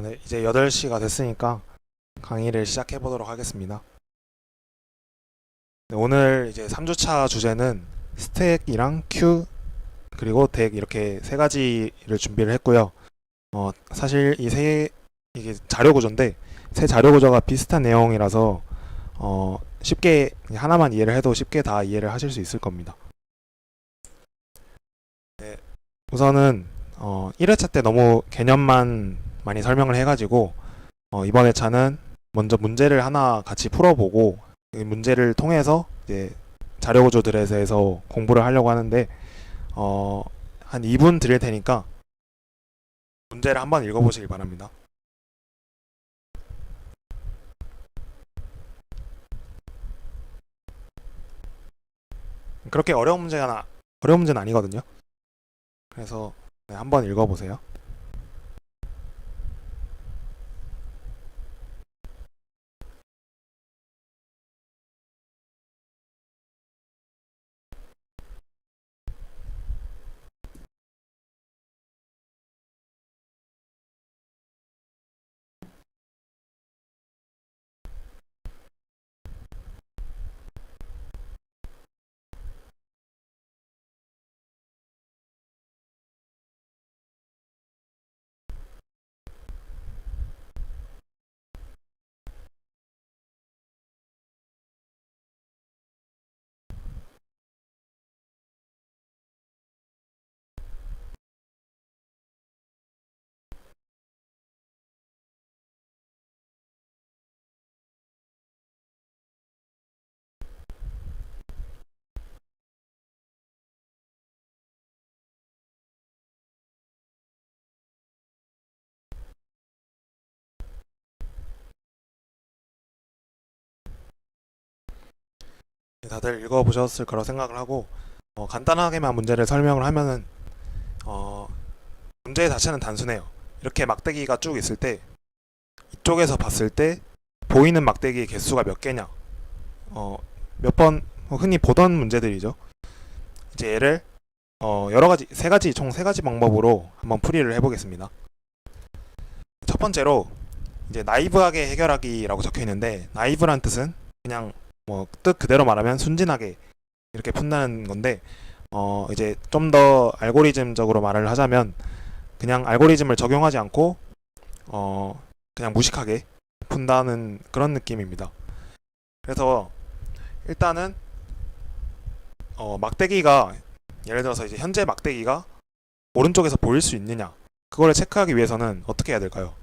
네, 이제 8시가 됐으니까 강의를 시작해 보도록 하겠습니다. 네, 오늘 이제 3주차 주제는 스택이랑 큐 그리고 덱 이렇게 세 가지를 준비를 했고요. 사실 이게 자료 구조인데 세 자료 구조가 비슷한 내용이라서 쉽게 하나만 이해를 해도 쉽게 다 이해를 하실 수 있을 겁니다. 네, 우선은 1회차 때 너무 개념만 많이 설명을 해가지고 이번 회차는 먼저 문제를 하나 같이 풀어보고 이 문제를 통해서 이제 자료 구조들에 대해서 공부를 하려고 하는데 한 2분 드릴 테니까 문제를 한번 읽어보시길 바랍니다. 그렇게 어려운 문제는 아니거든요. 그래서 네, 한번 읽어보세요. 다들 읽어보셨을 거라 생각을 하고 간단하게만 문제를 설명을 하면은 어, 문제 자체는 단순해요. 이렇게 막대기가 쭉 있을 때 이쪽에서 봤을 때 보이는 막대기의 개수가 몇 개냐 몇 번 흔히 보던 문제들이죠. 이제 얘를 여러 가지 총 세 가지 방법으로 한번 풀이를 해보겠습니다. 첫 번째로 이제 나이브하게 해결하기라고 적혀 있는데 나이브란 뜻은 그냥 뭐 뜻 그대로 말하면 순진하게 이렇게 푼다는 건데 이제 좀 더 알고리즘적으로 말을 하자면 그냥 알고리즘을 적용하지 않고 그냥 무식하게 푼다는 그런 느낌입니다. 그래서 일단은 막대기가 예를 들어서 이제 현재 막대기가 오른쪽에서 보일 수 있느냐 그거를 체크하기 위해서는 어떻게 해야 될까요?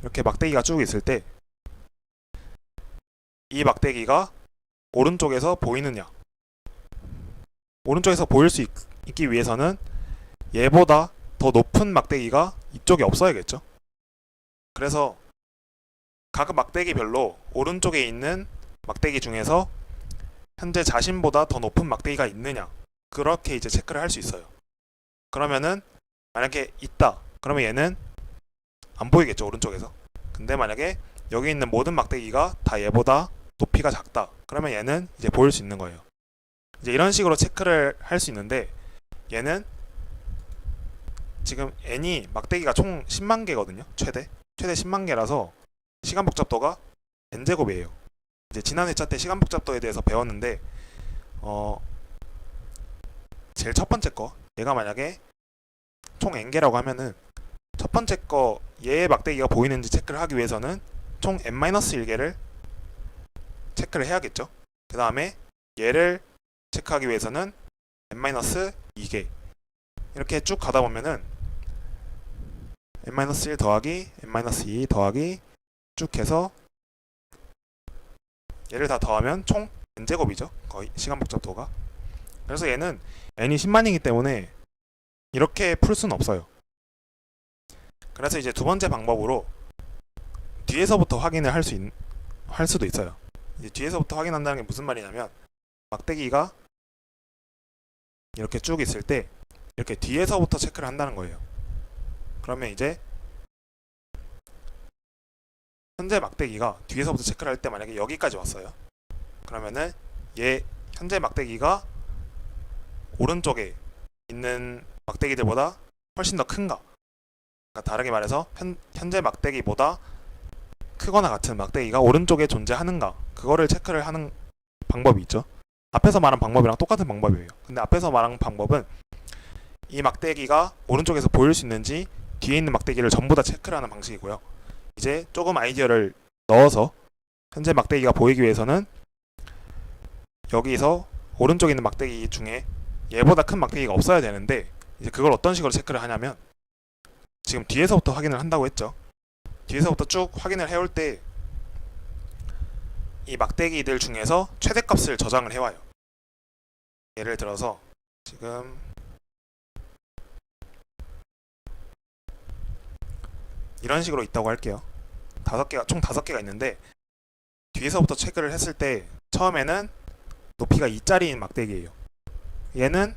이렇게 막대기가 쭉 있을 때 이 막대기가 오른쪽에서 보이느냐 오른쪽에서 보일 수 있기 위해서는 얘보다 더 높은 막대기가 이쪽에 없어야겠죠. 그래서 각 막대기별로 오른쪽에 있는 막대기 중에서 현재 자신보다 더 높은 막대기가 있느냐 그렇게 이제 체크를 할 수 있어요. 그러면은 만약에 있다 그러면 얘는 안 보이겠죠 오른쪽에서. 근데 만약에 여기 있는 모든 막대기가 다 얘보다 높이가 작다 그러면 얘는 이제 보일 수 있는 거예요. 이제 이런 식으로 체크를 할 수 있는데 얘는 지금 n이 막대기가 총 10만 개거든요. 최대 10만 개라서 시간 복잡도가 n제곱이에요. 이제 지난 회차 때 시간 복잡도에 대해서 배웠는데 제일 첫 번째 거 얘가 만약에 총 n개라고 하면은 첫 번째 거 얘의 막대기가 보이는지 체크를 하기 위해서는 총 n-1개를 체크를 해야겠죠. 그 다음에 얘를 체크하기 위해서는 n-2개 이렇게 쭉 가다 보면은 n-1 더하기 n-2 더하기 쭉 해서 얘를 다 더하면 총 n제곱이죠. 거의 시간 복잡도가. 그래서 얘는 n이 10만이기 때문에 이렇게 풀 수는 없어요. 그래서 이제 두 번째 방법으로 뒤에서부터 확인을 할 수도 있어요. 이제 뒤에서부터 확인한다는 게 무슨 말이냐면 막대기가 이렇게 쭉 있을 때 이렇게 뒤에서부터 체크를 한다는 거예요. 그러면 이제 현재 막대기가 뒤에서부터 체크를 할 때 만약에 여기까지 왔어요. 그러면은 얘 현재 막대기가 오른쪽에 있는 막대기들보다 훨씬 더 큰가 그러니까 다르게 말해서 현재 막대기보다 크거나 같은 막대기가 오른쪽에 존재하는가, 그거를 체크를 하는 방법이 있죠. 앞에서 말한 방법이랑 똑같은 방법이에요. 근데 앞에서 말한 방법은 이 막대기가 오른쪽에서 보일 수 있는지 뒤에 있는 막대기를 전부 다 체크를 하는 방식이고요. 이제 조금 아이디어를 넣어서 현재 막대기가 보이기 위해서는 여기서 오른쪽에 있는 막대기 중에 얘보다 큰 막대기가 없어야 되는데, 이제 그걸 어떤 식으로 체크를 하냐면, 지금 뒤에서부터 확인을 한다고 했죠. 뒤에서부터 쭉 확인을 해올 때 이 막대기들 중에서 최대값을 저장을 해와요. 예를 들어서 지금 이런 식으로 있다고 할게요. 총 5개가 있는데, 뒤에서부터 체크를 했을 때 처음에는 높이가 2짜리인 막대기예요. 얘는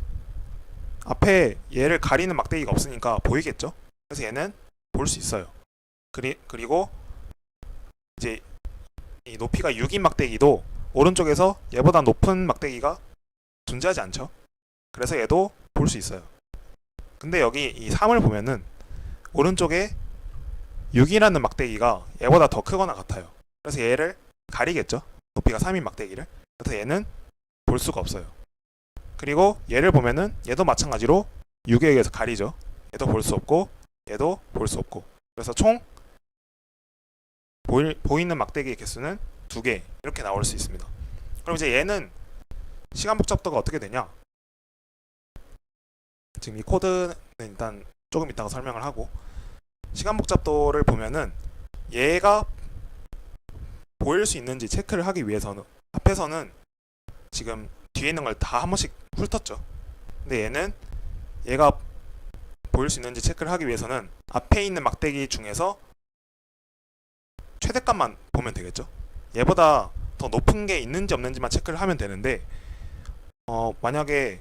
앞에 얘를 가리는 막대기가 없으니까 보이겠죠? 그래서 얘는 볼 수 있어요. 그리고 이제 이 높이가 6인 막대기도 오른쪽에서 얘보다 높은 막대기가 존재하지 않죠. 그래서 얘도 볼 수 있어요. 근데 여기 이 3을 보면은 오른쪽에 6이라는 막대기가 얘보다 더 크거나 같아요. 그래서 얘를 가리겠죠. 높이가 3인 막대기를. 그래서 얘는 볼 수가 없어요. 그리고 얘를 보면은 얘도 마찬가지로 6에 의해서 가리죠. 얘도 볼 수 없고 얘도 볼 수 없고. 그래서 총 보이는 막대기의 개수는 2개 이렇게 나올 수 있습니다. 그럼 이제 얘는 시간 복잡도가 어떻게 되냐? 지금 이 코드는 일단 조금 이따가 설명을 하고, 시간 복잡도를 보면은 얘가 보일 수 있는지 체크를 하기 위해서는 앞에서는 지금 뒤에 있는 걸 다 한 번씩 훑었죠. 근데 얘는 얘가 보일 수 있는지 체크를 하기 위해서는 앞에 있는 막대기 중에서 최대값만 보면 되겠죠. 얘보다 더 높은 게 있는지 없는지만 체크를 하면 되는데, 만약에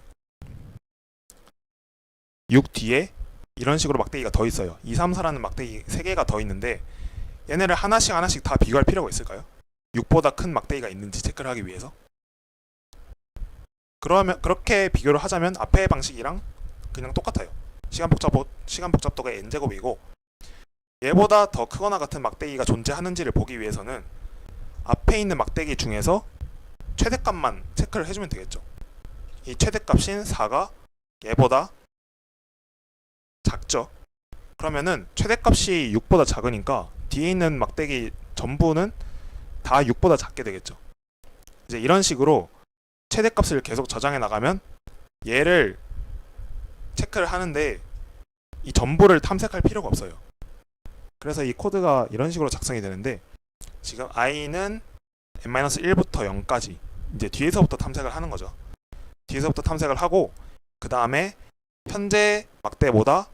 6 뒤에 이런 식으로 막대기가 더 있어요. 2, 3, 4라는 막대기 3개가 더 있는데 얘네를 하나씩 다 비교할 필요가 있을까요? 6보다 큰 막대기가 있는지 체크를 하기 위해서. 그러면 그렇게 비교를 하자면 앞의 방식이랑 그냥 똑같아요. 시간 복잡도가 n제곱이고, 얘보다 더 크거나 같은 막대기가 존재하는지를 보기 위해서는 앞에 있는 막대기 중에서 최대값만 체크를 해주면 되겠죠. 이 최대값인 4가 얘보다 작죠. 그러면은 최대값이 6보다 작으니까 뒤에 있는 막대기 전부는 다 6보다 작게 되겠죠. 이제 이런 식으로 최대값을 계속 저장해 나가면 얘를 체크를 하는데 이 전부를 탐색할 필요가 없어요. 그래서 이 코드가 이런 식으로 작성이 되는데, 지금 i는 n-1부터 0까지 이제 뒤에서부터 탐색을 하는 거죠. 뒤에서부터 탐색을 하고, 그 다음에 현재 막대보다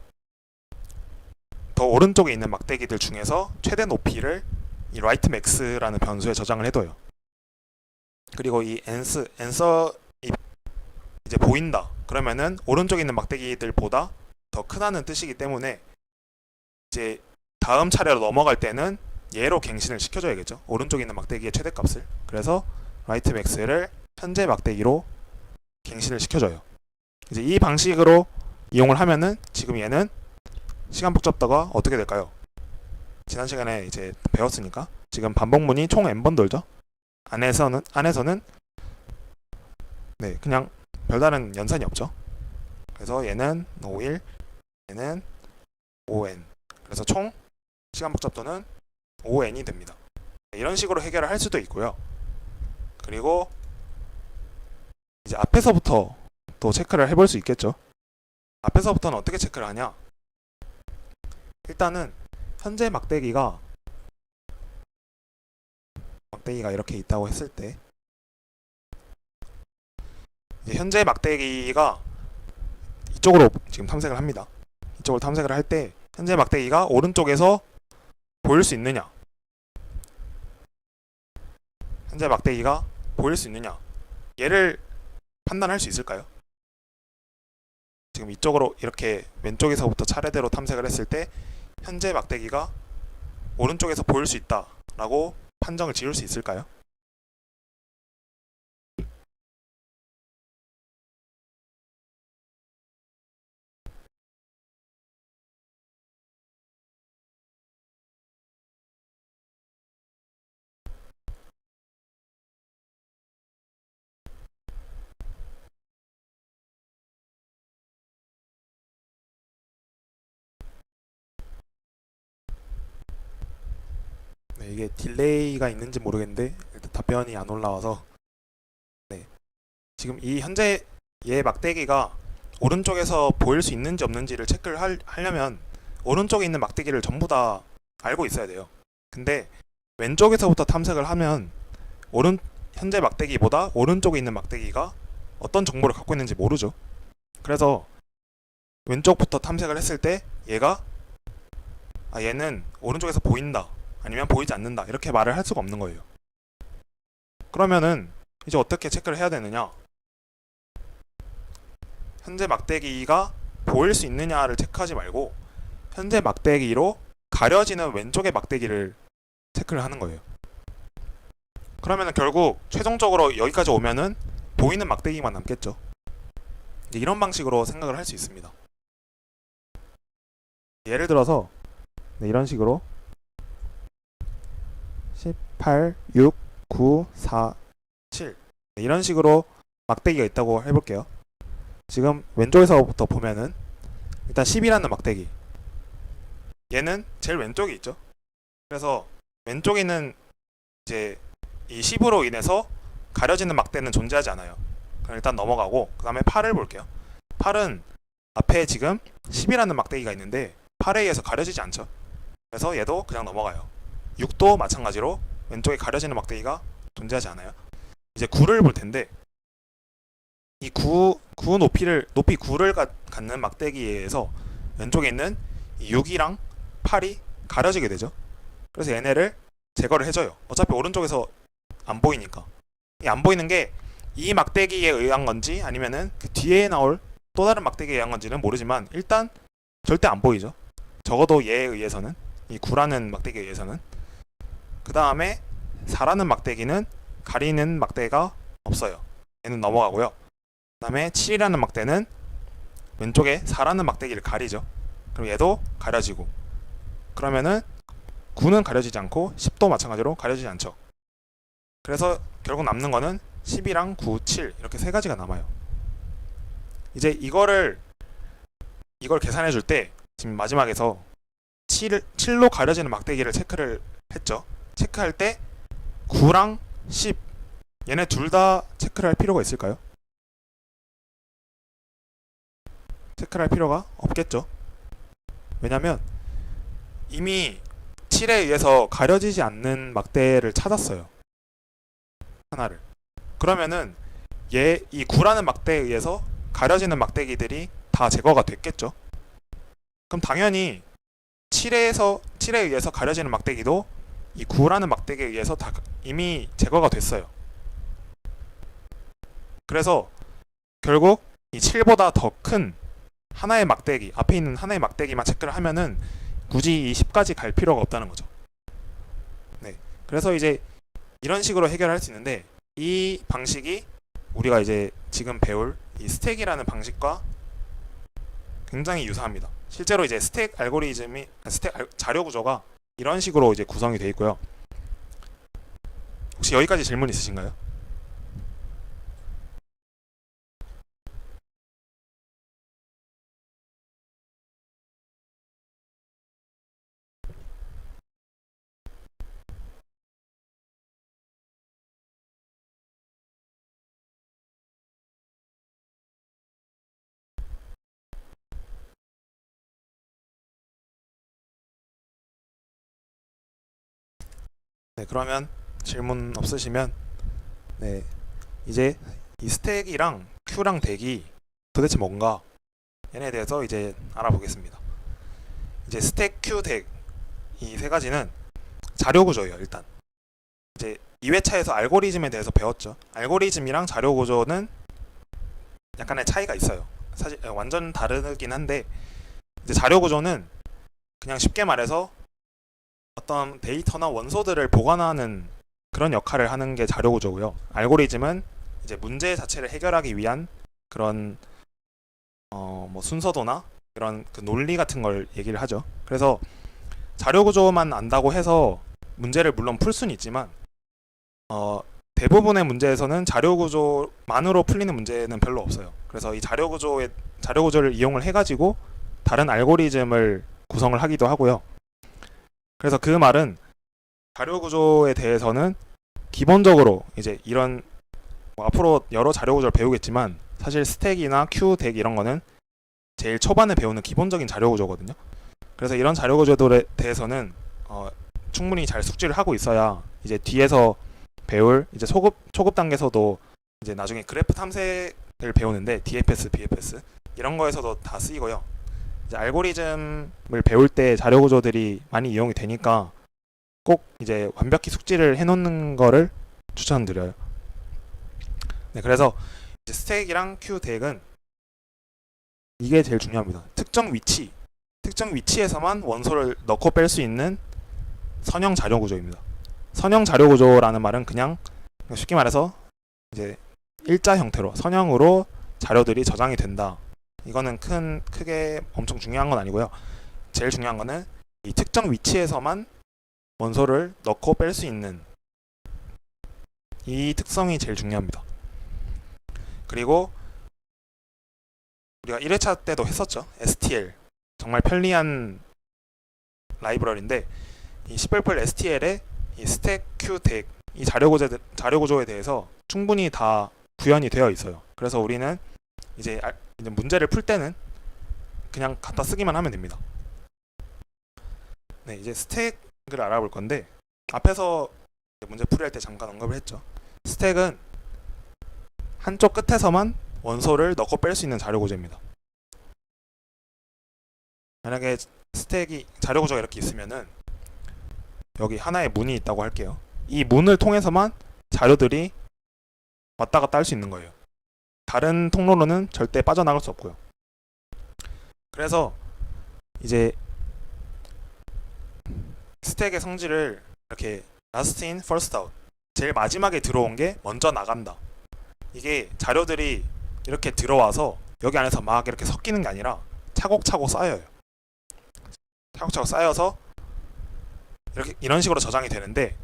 더 오른쪽에 있는 막대기들 중에서 최대 높이를 이 rightmax라는 변수에 저장을 해둬요. 그리고 이 answer 이제 보인다. 그러면은 오른쪽에 있는 막대기들보다 더 크다는 뜻이기 때문에 이제 다음 차례로 넘어갈 때는 얘로 갱신을 시켜줘야겠죠. 오른쪽에 있는 막대기의 최대값을. 그래서 rightmax를 현재 막대기로 갱신을 시켜줘요. 이제 이 방식으로 이용을 하면은 지금 얘는 시간 복잡도가 어떻게 될까요? 지난 시간에 이제 배웠으니까 지금 반복문이 총 n번 돌죠. 안에서는 네, 그냥 별다른 연산이 없죠. 그래서 얘는 5일, 얘는 5n. 그래서 총 시간 복잡도는 5n이 됩니다. 이런 식으로 해결을 할 수도 있고요. 그리고 이제 앞에서부터 또 체크를 해볼 수 있겠죠. 앞에서부터는 어떻게 체크를 하냐? 일단은 현재 막대기가 이렇게 있다고 했을 때, 이제 현재 막대기가 이쪽으로 지금 탐색을 합니다. 이쪽으로 탐색을 할 때 현재 막대기가 오른쪽에서 보일 수 있느냐, 현재 막대기가 보일 수 있느냐, 얘를 판단할 수 있을까요? 지금 이쪽으로 이렇게 왼쪽에서부터 차례대로 탐색을 했을 때 현재 막대기가 오른쪽에서 보일 수 있다 라고 판정을 지을 수 있을까요? 네, 이게 딜레이가 있는지 모르겠는데 일단 답변이 안 올라와서 네, 지금 이 현재 얘 막대기가 오른쪽에서 보일 수 있는지 없는지를 체크를 하려면 오른쪽에 있는 막대기를 전부 다 알고 있어야 돼요. 근데 왼쪽에서부터 탐색을 하면 현재 막대기보다 오른쪽에 있는 막대기가 어떤 정보를 갖고 있는지 모르죠. 그래서 왼쪽부터 탐색을 했을 때 얘는 오른쪽에서 보인다 아니면 보이지 않는다 이렇게 말을 할 수가 없는 거예요. 그러면은 이제 어떻게 체크를 해야 되느냐, 현재 막대기가 보일 수 있느냐를 체크하지 말고 현재 막대기로 가려지는 왼쪽의 막대기를 체크를 하는 거예요. 그러면은 결국 최종적으로 여기까지 오면은 보이는 막대기만 남겠죠. 이런 방식으로 생각을 할 수 있습니다. 예를 들어서 이런 식으로 18, 6, 9, 4, 7 이런 식으로 막대기가 있다고 해볼게요. 지금 왼쪽에서부터 보면은 일단 10이라는 막대기, 얘는 제일 왼쪽에 있죠. 그래서 왼쪽에 있는 이제 이 10으로 인해서 가려지는 막대는 존재하지 않아요. 그럼 일단 넘어가고 그 다음에 8을 볼게요. 8은 앞에 지금 10이라는 막대기가 있는데 8에 의해서 가려지지 않죠. 그래서 얘도 그냥 넘어가요. 6도 마찬가지로 왼쪽에 가려지는 막대기가 존재하지 않아요. 이제 9를 볼 텐데 이 9 높이 9를 갖는 막대기에 의해서 왼쪽에 있는 이 6이랑 8이 가려지게 되죠. 그래서 얘네를 제거를 해줘요. 어차피 오른쪽에서 안 보이니까. 이 안 보이는 게 이 막대기에 의한 건지 아니면은 그 뒤에 나올 또 다른 막대기에 의한 건지는 모르지만 일단 절대 안 보이죠. 적어도 얘에 의해서는, 이 9라는 막대기에 의해서는. 그 다음에 4라는 막대기는 가리는 막대가 없어요. 얘는 넘어가고요. 그 다음에 7이라는 막대는 왼쪽에 4라는 막대기를 가리죠. 그럼 얘도 가려지고, 그러면은 9는 가려지지 않고 10도 마찬가지로 가려지지 않죠. 그래서 결국 남는 거는 10이랑 9, 7 이렇게 세 가지가 남아요. 이제 이걸 계산해 줄 때 지금 마지막에서 7로 가려지는 막대기를 체크를 했죠. 체크할 때 9랑 10 얘네 둘 다 체크를 할 필요가 있을까요? 체크를 할 필요가 없겠죠. 왜냐면 이미 7에 의해서 가려지지 않는 막대를 찾았어요. 하나를. 그러면은 이 9라는 막대에 의해서 가려지는 막대기들이 다 제거가 됐겠죠. 그럼 당연히 7에 의해서 가려지는 막대기도 이 9라는 막대기에 의해서 다 이미 제거가 됐어요. 그래서 결국 이 7보다 더 큰 하나의 막대기, 앞에 있는 하나의 막대기만 체크를 하면은 굳이 이 10까지 갈 필요가 없다는 거죠. 네. 그래서 이제 이런 식으로 해결할 수 있는데 이 방식이 우리가 이제 지금 배울 이 스택이라는 방식과 굉장히 유사합니다. 실제로 이제 스택 자료 구조가 이런 식으로 이제 구성이 되어 있고요. 혹시 여기까지 질문 있으신가요? 네, 그러면 질문 없으시면 네, 이제 이 스택이랑 큐랑 덱이 도대체 뭔가 얘네에 대해서 이제 알아보겠습니다. 이제 스택, 큐, 덱 이 세 가지는 자료 구조예요. 일단 이제 2회차에서 알고리즘에 대해서 배웠죠. 알고리즘이랑 자료 구조는 약간의 차이가 있어요. 사실 완전 다르긴 한데 이제 자료 구조는 그냥 쉽게 말해서 어떤 데이터나 원소들을 보관하는 그런 역할을 하는 게 자료 구조고요. 알고리즘은 이제 문제 자체를 해결하기 위한 그런 뭐 순서도나 그런 그 논리 같은 걸 얘기를 하죠. 그래서 자료 구조만 안다고 해서 문제를 물론 풀 수는 있지만 대부분의 문제에서는 자료 구조만으로 풀리는 문제는 별로 없어요. 그래서 이 자료 구조를 이용을 해가지고 다른 알고리즘을 구성을 하기도 하고요. 그래서 그 말은 자료 구조에 대해서는 기본적으로 이제 이런 앞으로 여러 자료 구조를 배우겠지만 사실 스택이나 큐, 덱 이런 거는 제일 초반에 배우는 기본적인 자료 구조거든요. 그래서 이런 자료 구조들에 대해서는 충분히 잘 숙지를 하고 있어야 이제 뒤에서 배울 이제 초급 단계에서도 이제 나중에 그래프 탐색을 배우는데 DFS, BFS 이런 거에서도 다 쓰이고요. 이제 알고리즘을 배울 때 자료 구조들이 많이 이용이 되니까 꼭 이제 완벽히 숙지를 해놓는 거를 추천드려요. 네, 그래서 이제 스택이랑 큐, 덱은 이게 제일 중요합니다. 특정 위치에서만 원소를 넣고 뺄 수 있는 선형 자료 구조입니다. 선형 자료 구조라는 말은 그냥 쉽게 말해서 이제 일자 형태로 선형으로 자료들이 저장이 된다. 이거는 크게 엄청 중요한 건 아니고요. 제일 중요한 거는 이 특정 위치에서만 원소를 넣고 뺄 수 있는 이 특성이 제일 중요합니다. 그리고 우리가 1회차 때도 했었죠. STL 정말 편리한 라이브러리인데 이 C++ STL에 이 스택, 큐, 덱 이 자료 구조에 대해서 충분히 다 구현이 되어 있어요. 그래서 우리는 이제 문제를 풀 때는 그냥 갖다 쓰기만 하면 됩니다. 네, 이제 스택을 알아볼 건데 앞에서 문제 풀이할 때 잠깐 언급을 했죠. 스택은 한쪽 끝에서만 원소를 넣고 뺄 수 있는 자료 구조입니다. 만약에 스택이 자료 구조가 이렇게 있으면은 여기 하나의 문이 있다고 할게요. 이 문을 통해서만 자료들이 왔다 갔다 할 수 있는 거예요. 다른 통로로는 절대 빠져나갈 수 없고요. 그래서 이제 스택의 성질을 이렇게 last in, first out, 제일 마지막에 들어온 게 먼저 나간다. 이게 자료들이 이렇게 들어와서 여기 안에서 막 이렇게 섞이는 게 아니라 차곡차곡 쌓여요. 차곡차곡 쌓여서 이런 식으로 저장이 되는데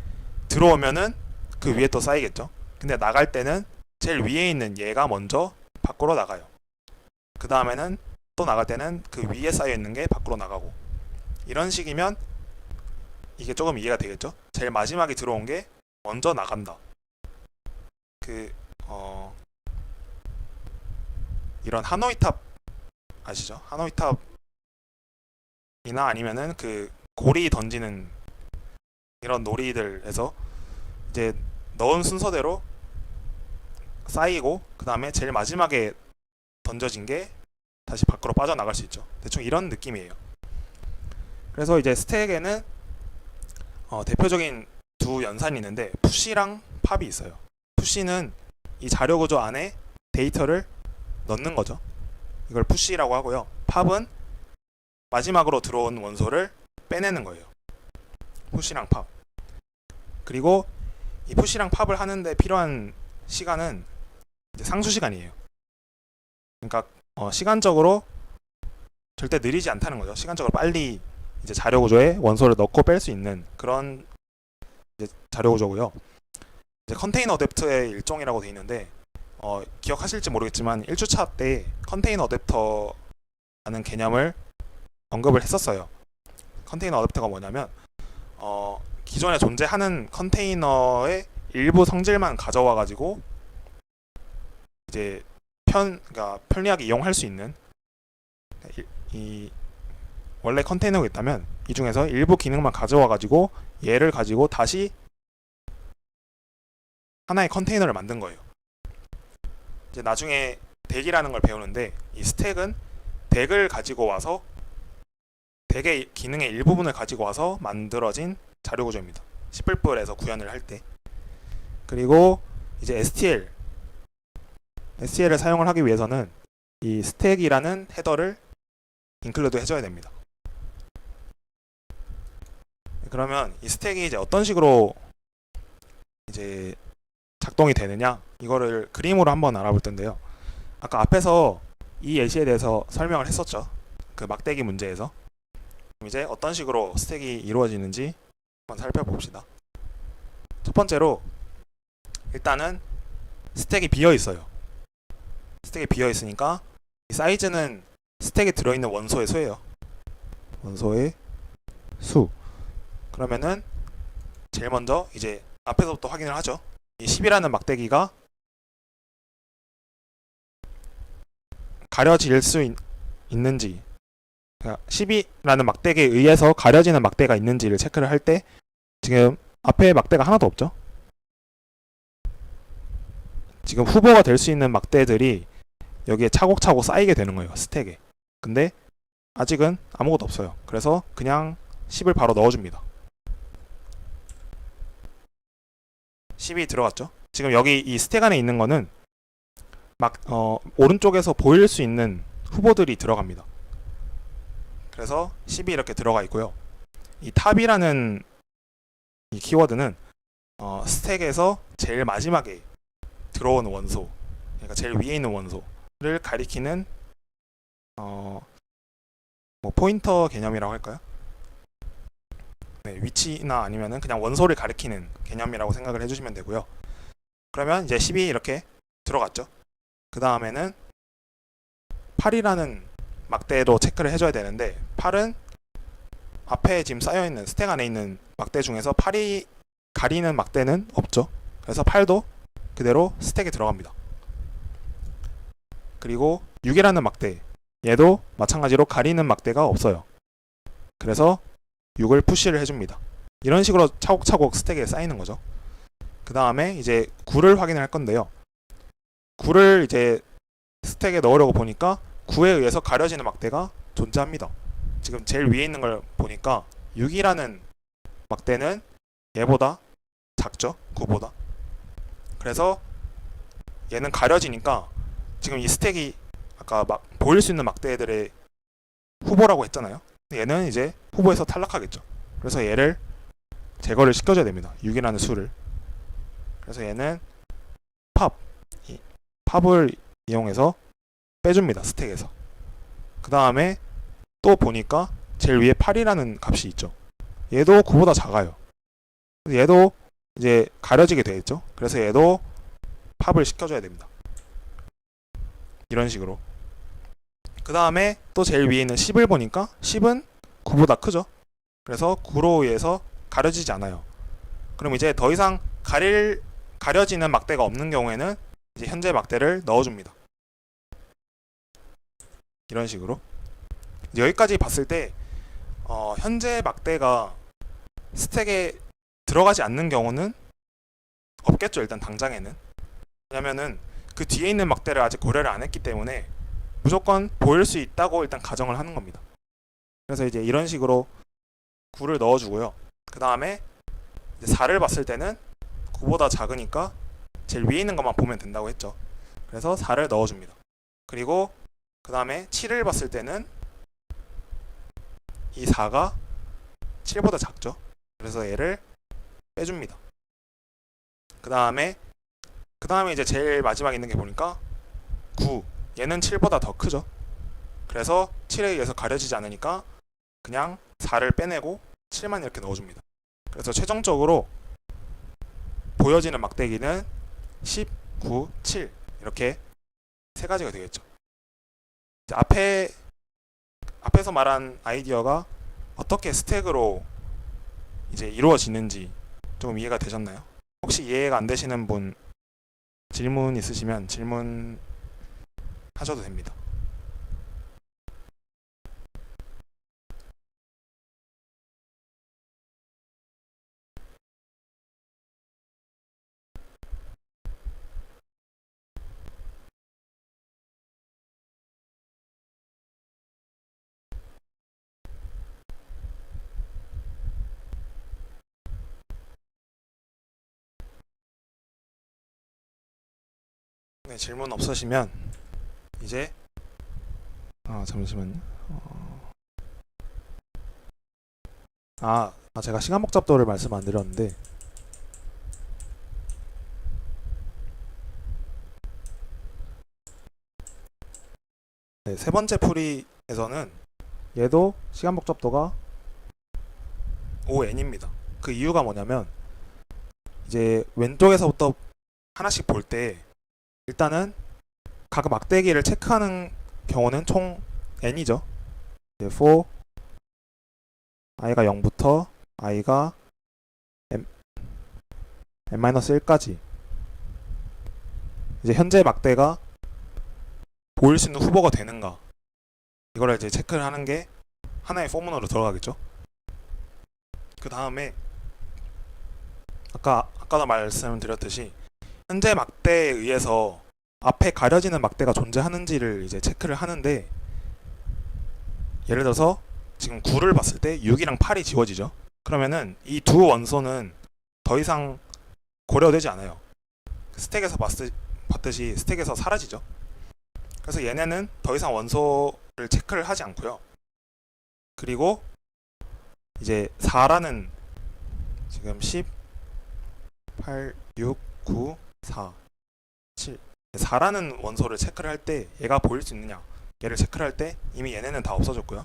들어오면은 그 위에 또 쌓이겠죠. 근데 나갈 때는 제일 위에 있는 얘가 먼저 밖으로 나가요. 그 다음에는 또 나갈 때는 그 위에 쌓여 있는 게 밖으로 나가고, 이런 식이면 이게 조금 이해가 되겠죠. 제일 마지막에 들어온 게 먼저 나간다. 이런 하노이탑 아시죠? 하노이탑이나 아니면은 그 고리 던지는 이런 놀이들에서 이제 넣은 순서대로 쌓이고 그 다음에 제일 마지막에 던져진 게 다시 밖으로 빠져나갈 수 있죠. 대충 이런 느낌이에요. 그래서 이제 스택에는 대표적인 두 연산이 있는데 푸시랑 팝이 있어요. 푸시는 이 자료 구조 안에 데이터를 넣는 거죠. 이걸 푸시라고 하고요. 팝은 마지막으로 들어온 원소를 빼내는 거예요. 푸시랑 팝. 그리고 이 푸시랑 팝을 하는데 필요한 시간은 이제 상수 시간이에요. 그러니까 시간적으로 절대 느리지 않다는 거죠. 시간적으로 빨리 이제 자료 구조에 원소를 넣고 뺄 수 있는 그런 이제 자료 구조고요. 이제 컨테이너 어댑터의 일종이라고 되어 있는데 기억하실지 모르겠지만 1주차 때 컨테이너 어댑터라는 개념을 언급을 했었어요. 컨테이너 어댑터가 뭐냐면 기존에 존재하는 컨테이너의 일부 성질만 가져와 가지고 이제 그러니까 편리하게 이용할 수 있는 이 원래 컨테이너가 있다면 이 중에서 일부 기능만 가져와 가지고 얘를 가지고 다시 하나의 컨테이너를 만든 거예요. 이제 나중에 덱이라는 걸 배우는데 이 스택은 덱을 가지고 와서 덱의 기능의 일부분을 가지고 와서 만들어진 자료 구조입니다. C++에서 구현을 할 때. 그리고 이제 STL을 사용을 하기 위해서는 이 스택이라는 헤더를 인클루드 해줘야 됩니다. 그러면 이 스택이 이제 어떤 식으로 이제 작동이 되느냐, 이거를 그림으로 한번 알아볼 텐데요. 아까 앞에서 이 예시에 대해서 설명을 했었죠. 그 막대기 문제에서. 그럼 이제 어떤 식으로 스택이 이루어지는지 한번 살펴봅시다. 첫 번째로 일단은 스택이 비어 있어요. 스택이 비어 있으니까 이 사이즈는 스택에 들어있는 원소의 수예요. 원소의 수. 그러면은 제일 먼저 이제 앞에서부터 확인을 하죠. 이 10이라는 막대기가 가려질 수 있는지, 그러니까 10이라는 막대기에 의해서 가려지는 막대가 있는지를 체크를 할 때 지금 앞에 막대가 하나도 없죠. 지금 후보가 될 수 있는 막대들이 여기에 차곡차곡 쌓이게 되는 거예요. 스택에. 근데 아직은 아무것도 없어요. 그래서 그냥 10을 바로 넣어줍니다. 10이 들어갔죠. 지금 여기 이 스택 안에 있는 거는 오른쪽에서 보일 수 있는 후보들이 들어갑니다. 그래서 10이 이렇게 들어가 있고요. 이 탑이라는 이 키워드는 스택에서 제일 마지막에 들어온 원소, 그러니까 제일 위에 있는 원소를 가리키는 뭐 포인터 개념이라고 할까요? 네, 위치나 아니면은 그냥 원소를 가리키는 개념이라고 생각을 해주시면 되고요. 그러면 이제 10이 이렇게 들어갔죠. 그 다음에는 8이라는 막대로 체크를 해줘야 되는데 8은 앞에 지금 쌓여있는 스택 안에 있는 막대 중에서 8이 가리는 막대는 없죠. 그래서 8도 그대로 스택에 들어갑니다. 그리고 6이라는 막대, 얘도 마찬가지로 가리는 막대가 없어요. 그래서 6을 푸시를 해줍니다. 이런 식으로 차곡차곡 스택에 쌓이는 거죠. 그 다음에 이제 9를 확인을 할 건데요. 9를 이제 스택에 넣으려고 보니까 9에 의해서 가려지는 막대가 존재합니다. 지금 제일 위에 있는 걸 보니까 6이라는 막대는 얘보다 작죠? 9보다. 그래서 얘는 가려지니까 지금 이 스택이 아까 막 보일 수 있는 막대들의 후보라고 했잖아요. 얘는 이제 후보에서 탈락하겠죠. 그래서 얘를 제거를 시켜줘야 됩니다. 6이라는 수를. 그래서 얘는 팝을 이용해서 빼줍니다. 스택에서. 그 다음에 또 보니까 제일 위에 8이라는 값이 있죠. 얘도 9보다 작아요. 얘도 이제 가려지게 되겠죠. 그래서 얘도 팝을 시켜줘야 됩니다. 이런 식으로. 그 다음에 또 제일 위에 있는 10을 보니까 10은 9보다 크죠. 그래서 9로 의해서 가려지지 않아요. 그럼 이제 더 이상 가려지는 막대가 없는 경우에는 이제 현재 막대를 넣어줍니다. 이런 식으로. 이제 여기까지 봤을 때 현재 막대가 스택에 들어가지 않는 경우는 없겠죠. 일단 당장에는. 왜냐면은 그 뒤에 있는 막대를 아직 고려를 안 했기 때문에 무조건 보일 수 있다고 일단 가정을 하는 겁니다. 그래서 이제 이런 식으로 9를 넣어주고요. 그 다음에 4를 봤을 때는 9보다 작으니까 제일 위에 있는 것만 보면 된다고 했죠. 그래서 4를 넣어줍니다. 그리고 그 다음에 7을 봤을 때는 이 4가 7보다 작죠. 그래서 얘를 빼줍니다. 그 다음에 이제 제일 마지막에 있는 게 보니까 9. 얘는 7보다 더 크죠. 그래서 7에 의해서 가려지지 않으니까 그냥 4를 빼내고 7만 이렇게 넣어줍니다. 그래서 최종적으로 보여지는 막대기는 10, 9, 7 이렇게 세 가지가 되겠죠. 앞에서 말한 아이디어가 어떻게 스택으로 이제 이루어지는지 좀 이해가 되셨나요? 혹시 이해가 안 되시는 분 질문 있으시면 질문 하셔도 됩니다. 네, 질문 없으시면 이제 잠시만요. 제가 시간 복잡도를 말씀 안 드렸는데 네, 세 번째 풀이에서는 얘도 시간 복잡도가 5n입니다. 그 이유가 뭐냐면 이제 왼쪽에서부터 하나씩 볼 때 일단은 각 막대기를 체크하는 경우는 총 n이죠. for i가 0부터 i가 n-1까지 이제 현재 막대가 보일 수 있는 후보가 되는가, 이거를 이제 체크를 하는 게 하나의 포문으로 들어가겠죠. 그 다음에 아까도 말씀드렸듯이 현재 막대에 의해서 앞에 가려지는 막대가 존재하는지를 이제 체크를 하는데, 예를 들어서 지금 9를 봤을 때 6이랑 8이 지워지죠. 그러면은 이 두 원소는 더 이상 고려되지 않아요. 스택에서 봤듯이 스택에서 사라지죠. 그래서 얘네는 더 이상 원소를 체크를 하지 않고요. 그리고 이제 4라는 지금 10, 8, 6, 9, 4, 7 4라는 원소를 체크를 할 때 얘가 보일 수 있느냐, 얘를 체크를 할 때 이미 얘네는 다 없어졌고요.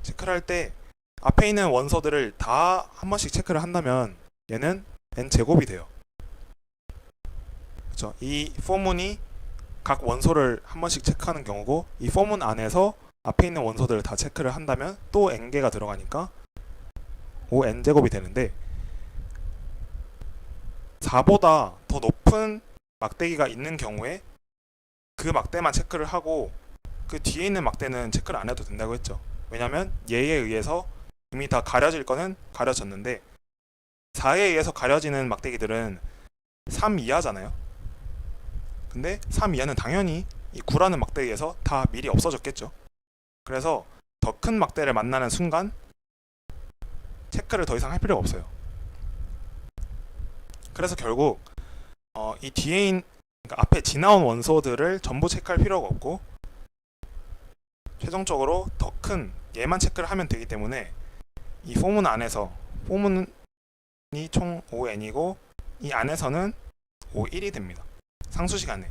체크를 할 때 앞에 있는 원소들을 다 한 번씩 체크를 한다면 얘는 n제곱이 돼요. 그렇죠? 이 포문이 각 원소를 한 번씩 체크하는 경우고, 이 포문 안에서 앞에 있는 원소들을 다 체크를 한다면 또 n개가 들어가니까 5n제곱이 되는데, 4보다 더 높은 막대기가 있는 경우에 그 막대만 체크를 하고 그 뒤에 있는 막대는 체크를 안 해도 된다고 했죠. 왜냐면 얘에 의해서 이미 다 가려질 거는 가려졌는데, 4에 의해서 가려지는 막대기들은 3 이하잖아요. 근데 3 이하는 당연히 이 9라는 막대기에서 다 미리 없어졌겠죠. 그래서 더 큰 막대를 만나는 순간 체크를 더 이상 할 필요가 없어요. 그래서 결국 이 뒤에 그러니까 앞에 지나온 원소들을 전부 체크할 필요가 없고, 최종적으로 더 큰 얘만 체크를 하면 되기 때문에 이 포문 안에서, 포문이 총 5n이고 이 안에서는 5,1이 됩니다. 상수시간에.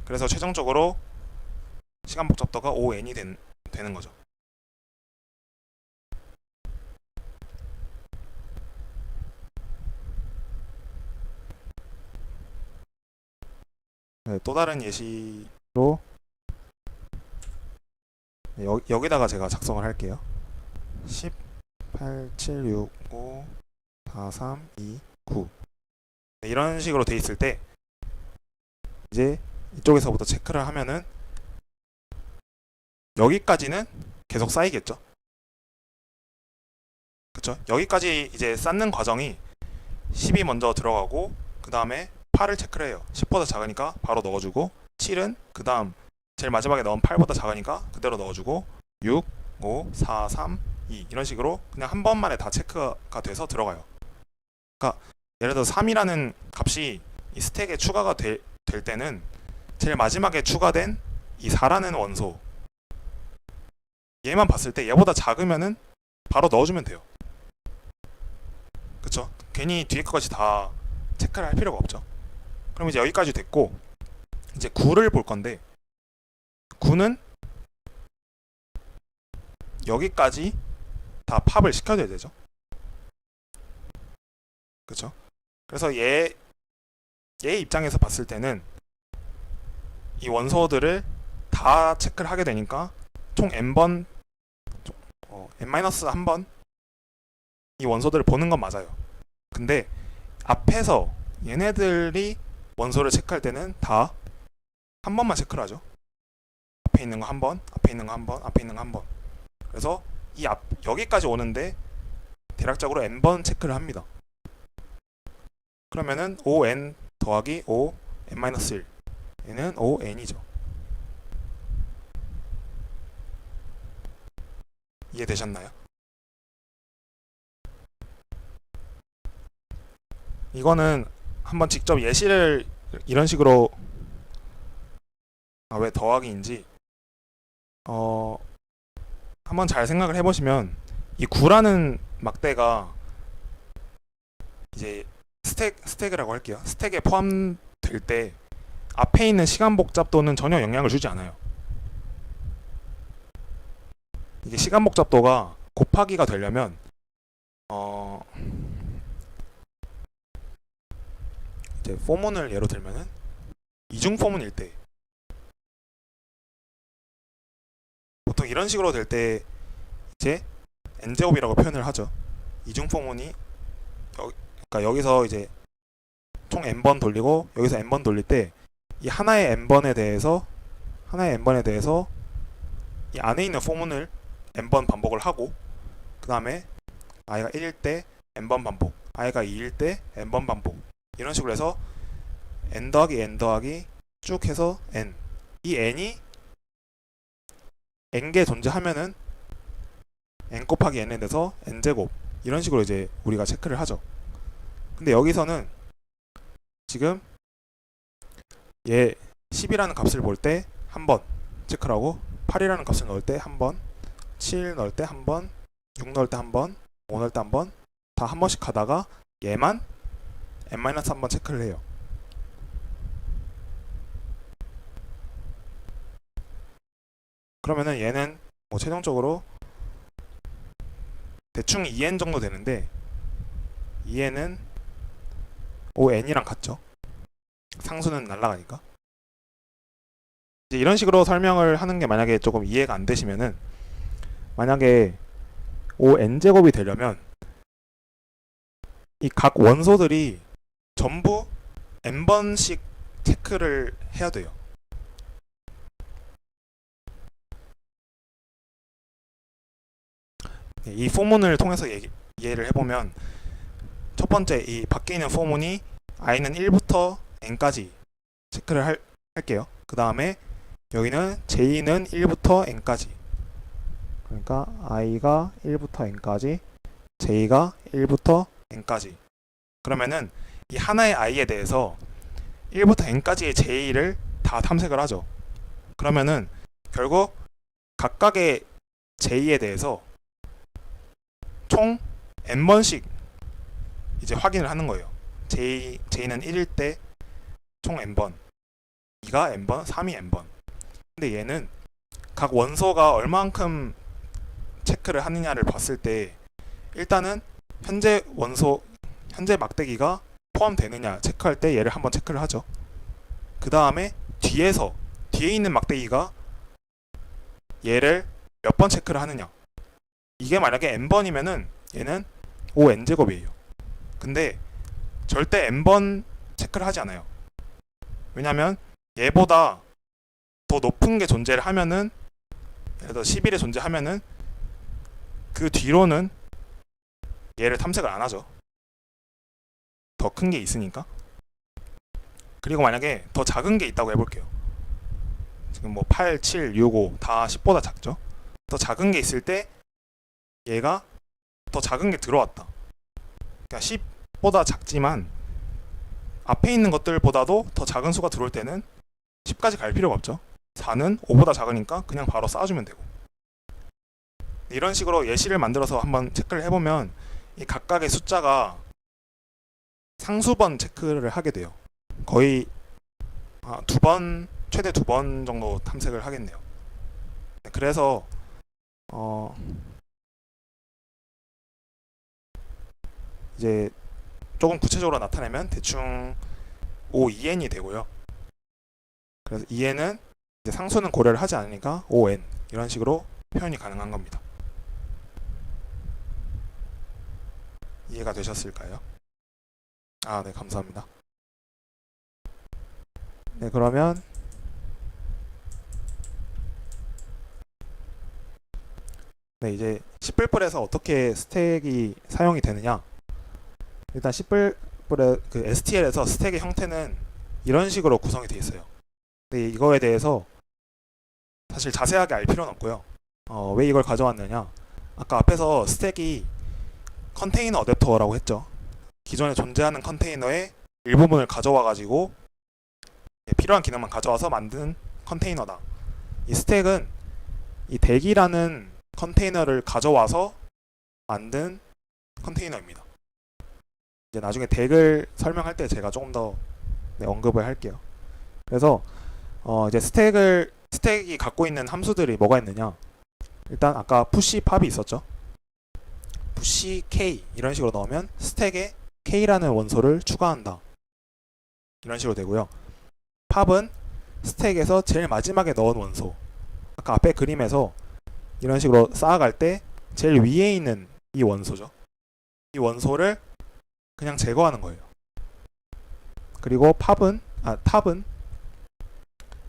그래서 최종적으로 시간 복잡도가 5n이 되는 거죠. 네, 또 다른 예시로 여기다가 제가 작성을 할게요. 10, 8, 7, 6, 5, 4, 3, 2, 9 이런 식으로 돼 있을 때 이제 이쪽에서부터 체크를 하면은 여기까지는 계속 쌓이겠죠. 그쵸? 여기까지 이제 쌓는 과정이 10이 먼저 들어가고 그 다음에 8을 체크를 해요. 10보다 작으니까 바로 넣어주고, 7은 그 다음 제일 마지막에 넣은 8보다 작으니까 그대로 넣어주고, 6, 5, 4, 3, 2 이런 식으로 그냥 한 번만에 다 체크가 돼서 들어가요. 그러니까 예를 들어 3이라는 값이 이 스택에 추가가 될 때는 제일 마지막에 추가된 이 4라는 원소, 얘만 봤을 때 얘보다 작으면은 바로 넣어주면 돼요. 그쵸? 괜히 뒤에 것까지 다 체크를 할 필요가 없죠. 그럼 이제 여기까지 됐고, 이제 9를 볼 건데, 9는 여기까지 다 팝을 시켜줘야 되죠. 그쵸? 그래서 얘 입장에서 봤을 때는 이 원소들을 다 체크를 하게 되니까 총 n번, n-1번 이 원소들을 보는 건 맞아요. 근데 앞에서 얘네들이 원소를 체크할 때는 다 한 번만 체크를 하죠. 앞에 있는 거 한 번, 앞에 있는 거 한 번, 앞에 있는 거 한 번. 그래서 여기까지 오는데 대략적으로 n번 체크를 합니다. 그러면은 5n 더하기 5n-1 얘는 5n이죠. 이해되셨나요? 이거는 한번 직접 예시를 이런 식으로, 왜 더하기인지 한번 잘 생각을 해보시면, 이 9라는 막대가 이제 스택이라고 할게요. 스택에 포함될 때 앞에 있는 시간 복잡도는 전혀 영향을 주지 않아요. 이게 시간 복잡도가 곱하기가 되려면 이제 포문을 예로 들면은 이중 포문일 때, 보통 이런 식으로 될 때 이제 n제곱이라고 표현을 하죠. 이중 포문이 그러니까 그러니까 여기서 이제 총 n번 돌리고 여기서 n번 돌릴 때 이 하나의 n번에 대해서 이 안에 있는 포문을 n번 반복을 하고, 그 다음에 i가 1일 때 n번 반복, i가 2일 때 n번 반복, 이런 식으로 해서 n 더하기 n 더하기 쭉 해서 n, 이 n이 n개 존재하면은 n 곱하기 n에 대해서 n제곱, 이런 식으로 이제 우리가 체크를 하죠. 근데 여기서는 지금 얘 10이라는 값을 볼 때 한 번 체크를 하고, 8이라는 값을 넣을 때 한 번, 7 넣을 때 한 번, 6 넣을 때 한 번, 5 넣을 때 한 번, 다 한 번씩 하다가 얘만 n-1번 체크를 해요. 그러면은 얘는 뭐 최종적으로 대충 2n 정도 되는데, 2n은 ON이랑 같죠. 상수는 날라가니까. 이제 이런 식으로 설명을 하는 게 만약에 조금 이해가 안 되시면은, 만약에 ON제곱이 되려면 이 각 원소들이 전부 n번씩 체크를 해야 돼요. 이 포문을 통해서 이해를 해보면, 첫 번째 이 밖에 있는 포문이 i는 1부터 n까지 체크를 할게요. 그 다음에 여기는 j는 1부터 n까지, 그러니까 i가 1부터 n까지, j가 1부터 n까지. 그러면은 이 하나의 i에 대해서 1부터 n까지의 j를 다 탐색을 하죠. 그러면은 결국 각각의 j에 대해서 총 n번씩 이제 확인을 하는 거예요. j는 1일 때 총 n번, 2가 n번, 3이 n번. 근데 얘는 각 원소가 얼만큼 체크를 하느냐를 봤을 때, 일단은 현재 원소, 현재 막대기가 포함되느냐 체크할 때 얘를 한번 체크를 하죠. 그 다음에 뒤에 있는 막대기가 얘를 몇 번 체크를 하느냐. 이게 만약에 n번이면은 얘는 ON제곱이에요. 근데 절대 n번 체크를 하지 않아요. 왜냐면 얘보다 더 높은 게 존재를 하면은, 예를 들어 11에 존재하면은 그 뒤로는 얘를 탐색을 안 하죠. 더 큰 게 있으니까. 그리고 만약에 더 작은 게 있다고 해볼게요. 지금 뭐 8, 7, 6, 5 다 10보다 작죠. 더 작은 게 있을 때 얘가 더 작은 게 들어왔다. 그러니까 10보다 작지만 앞에 있는 것들보다도 더 작은 수가 들어올 때는 10까지 갈 필요가 없죠. 4는 5보다 작으니까 그냥 바로 쌓아주면 되고. 이런 식으로 예시를 만들어서 한번 체크를 해보면 이 각각의 숫자가 상수번 체크를 하게 돼요. 거의 최대 2번 정도 탐색을 하겠네요. 그래서 이제 조금 구체적으로 나타내면 대충 O2n이 되고요. 그래서 2n은 이제 상수는 고려를 하지 않으니까 ON, 이런 식으로 표현이 가능한 겁니다. 이해가 되셨을까요? 네, 감사합니다. 네, 그러면 이제 C++에서 어떻게 스택이 사용이 되느냐. 일단 C++의 그 STL에서 스택의 형태는 이런 식으로 구성이 되어 있어요. 근데 이거에 대해서 사실 자세하게 알 필요는 없고요. 왜 이걸 가져왔느냐. 아까 앞에서 스택이 컨테이너 어댑터라고 했죠. 기존에 존재하는 컨테이너의 일부분을 가져와 가지고 필요한 기능만 가져와서 만든 컨테이너다. 이 스택은 이 덱이라는 컨테이너를 가져와서 만든 컨테이너입니다. 이제 나중에 덱을 설명할 때 제가 조금 더 언급을 할게요. 그래서 이제 스택이 갖고 있는 함수들이 뭐가 있느냐. 일단 아까 푸시 팝이 있었죠. 푸시 k 이런 식으로 넣으면 스택에 k라는 원소를 추가한다. 이런 식으로 되고요. 팝은 스택에서 제일 마지막에 넣은 원소. 아까 앞에 그림에서 이런 식으로 쌓아갈 때 제일 위에 있는 이 원소죠. 이 원소를 그냥 제거하는 거예요. 그리고 탑은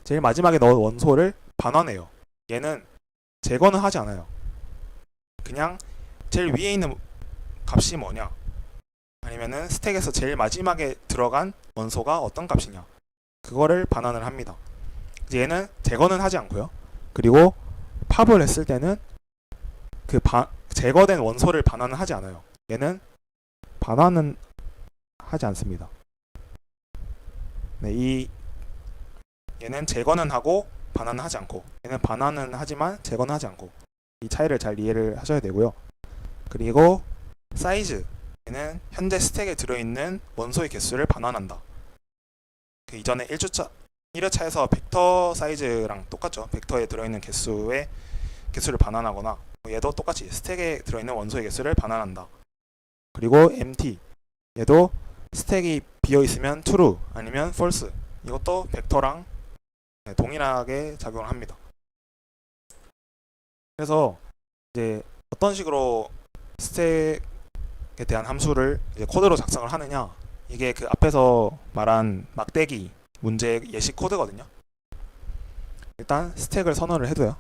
제일 마지막에 넣은 원소를 반환해요. 얘는 제거는 하지 않아요. 그냥 제일 위에 있는 값이 뭐냐, 아니면은 스택에서 제일 마지막에 들어간 원소가 어떤 값이냐, 그거를 반환을 합니다. 이제 얘는 제거는 하지 않고요. 그리고 팝을 했을 때는 제거된 원소를 반환은 하지 않아요. 얘는 반환은 하지 않습니다. 네, 얘는 제거는 하고 반환은 하지 않고, 얘는 반환은 하지만 제거는 하지 않고, 이 차이를 잘 이해를 하셔야 되고요. 그리고 사이즈, 얘는 현재 스택에 들어있는 원소의 개수를 반환한다. 그 이전에 1회차에서 벡터 사이즈랑 똑같죠. 벡터에 들어있는 개수를 반환하거나, 얘도 똑같이 스택에 들어있는 원소의 개수를 반환한다. 그리고 empty, 얘도 스택이 비어있으면 true 아니면 false, 이것도 벡터랑 동일하게 작용을 합니다. 그래서 이제 어떤 식으로 스택에 대한 함수를 이제 코드로 작성을 하느냐, 이게 그 앞에서 말한 막대기 문제 예시 코드거든요. 일단 스택을 선언을 해둬요.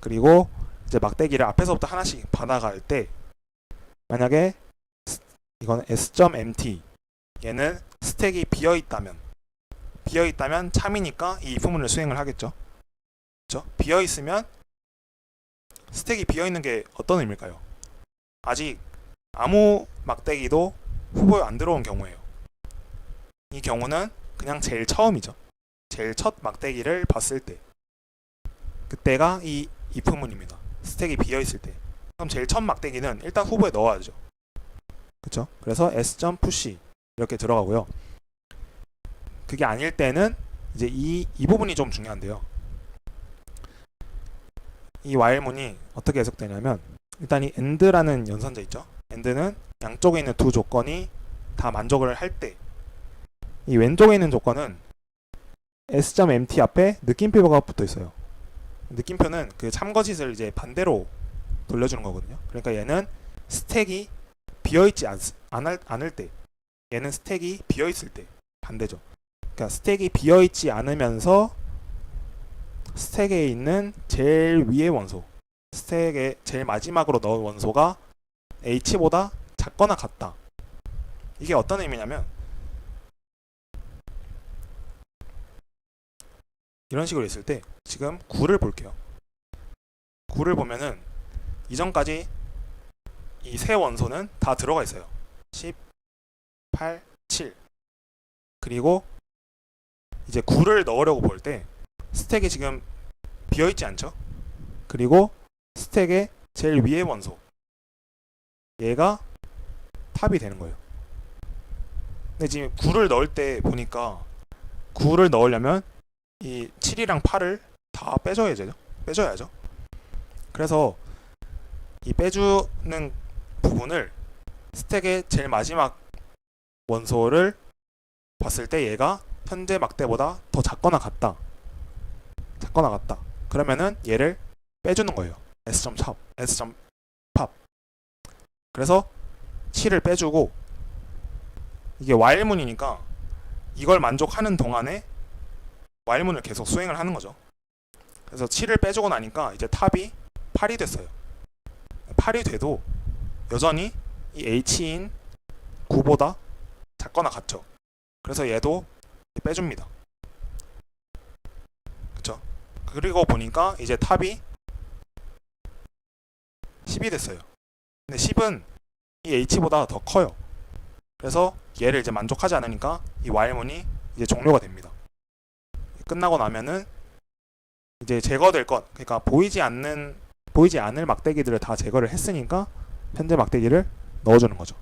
그리고 이제 막대기를 앞에서부터 하나씩 받아갈 때, 만약에 이건 s.empty, 얘는 스택이 비어있다면 참이니까 이 if문을 수행을 하겠죠. 그렇죠? 비어있으면, 스택이 비어있는 게 어떤 의미일까요? 아직 아무 막대기도 후보에 안 들어온 경우예요. 이 경우는 그냥 제일 처음이죠. 제일 첫 막대기를 봤을 때, 그때가 이 if문입니다. 스택이 비어있을 때. 그럼 제일 첫 막대기는 일단 후보에 넣어야죠. 그렇죠? 그래서 s.push 이렇게 들어가고요. 그게 아닐 때는 이제 이 부분이 좀 중요한데요. 이 while문이 어떻게 해석되냐면, 일단 이 and라는 연산자 있죠. and는 양쪽에 있는 두 조건이 다 만족을 할 때, 이 왼쪽에 있는 조건은 s.empty 앞에 느낌표가 붙어 있어요. 느낌표는 그 참거짓을 이제 반대로 돌려주는 거거든요. 그러니까 얘는 스택이 비어있지 않을 때, 얘는 스택이 비어있을 때 반대죠. 그러니까 스택이 비어있지 않으면서 스택에 있는 제일 위의 원소, 스택의 제일 마지막으로 넣은 원소가 h보다 작거나 같다. 이게 어떤 의미냐면, 이런 식으로 있을 때, 지금 9를 볼게요. 9를 보면은 이전까지 이 세 원소는 다 들어가 있어요. 10, 8, 7. 그리고 이제 9를 넣으려고 볼 때 스택이 지금 비어있지 않죠? 그리고 스택의 제일 위의 원소, 얘가 탑이 되는 거예요. 근데 지금 9를 넣을 때 보니까, 9를 넣으려면 이 7이랑 8을 다 빼줘야죠. 그래서 이 빼주는 부분을, 스택의 제일 마지막 원소를 봤을 때 얘가 현재 막대보다 더 작거나 같다. 그러면은 얘를 빼주는 거예요. s.pop. 그래서 7을 빼주고, 이게 while문이니까 이걸 만족하는 동안에 while문을 계속 수행을 하는 거죠. 그래서 7을 빼주고 나니까 이제 탑이 8이 됐어요. 8이 돼도 여전히 이 h인 9보다 작거나 같죠. 그래서 얘도 빼줍니다. 그쵸? 그리고 보니까 이제 탑이 10이 됐어요. 근데 10은 이 h보다 더 커요. 그래서 얘를 이제 만족하지 않으니까 이 while문이 이제 종료가 됩니다. 끝나고 나면은 이제 제거될 것, 그러니까 보이지 않을 막대기들을 다 제거를 했으니까 현재 막대기를 넣어주는 거죠.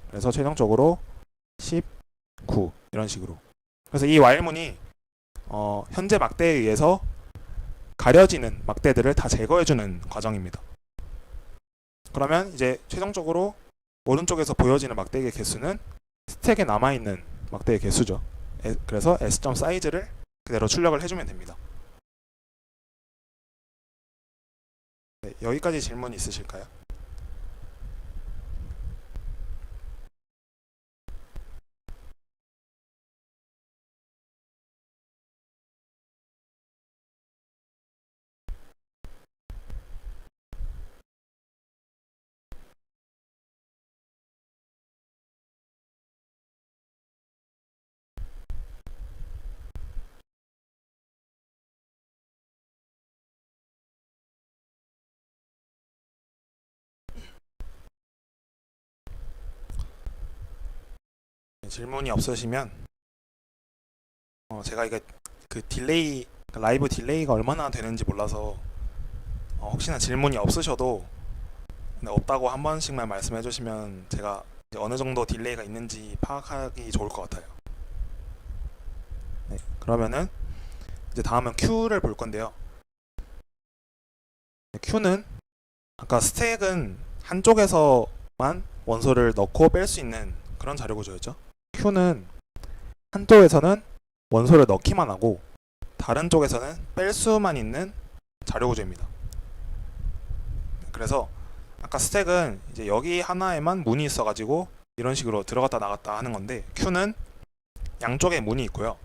그래서 최종적으로 19 이런 식으로. 그래서 이 while문이 현재 막대에 의해서 가려지는 막대들을 다 제거해주는 과정입니다. 그러면 이제 최종적으로 오른쪽에서 보여지는 막대기의 개수는 스택에 남아있는 막대의 개수죠. 그래서 s.size를 그대로 출력을 해주면 됩니다. 네, 여기까지 질문 있으실까요? 질문이 없으시면 제가 이게 그 딜레이 라이브 딜레이가 얼마나 되는지 몰라서 혹시나 질문이 없으셔도 없다고 한 번씩만 말씀해 주시면 제가 이제 어느 정도 딜레이가 있는지 파악하기 좋을 것 같아요. 네, 그러면은 이제 다음은 Q를 볼 건데요. Q는 아까 스택은 한쪽에서만 원소를 넣고 뺄 수 있는 그런 자료 구조였죠. Q는 한쪽에서는 원소를 넣기만 하고 다른 쪽에서는 뺄 수만 있는 자료 구조입니다. 그래서 아까 스택은 이제 여기 하나에만 문이 있어가지고 이런 식으로 들어갔다 나갔다 하는 건데, Q는 양쪽에 문이 있고요.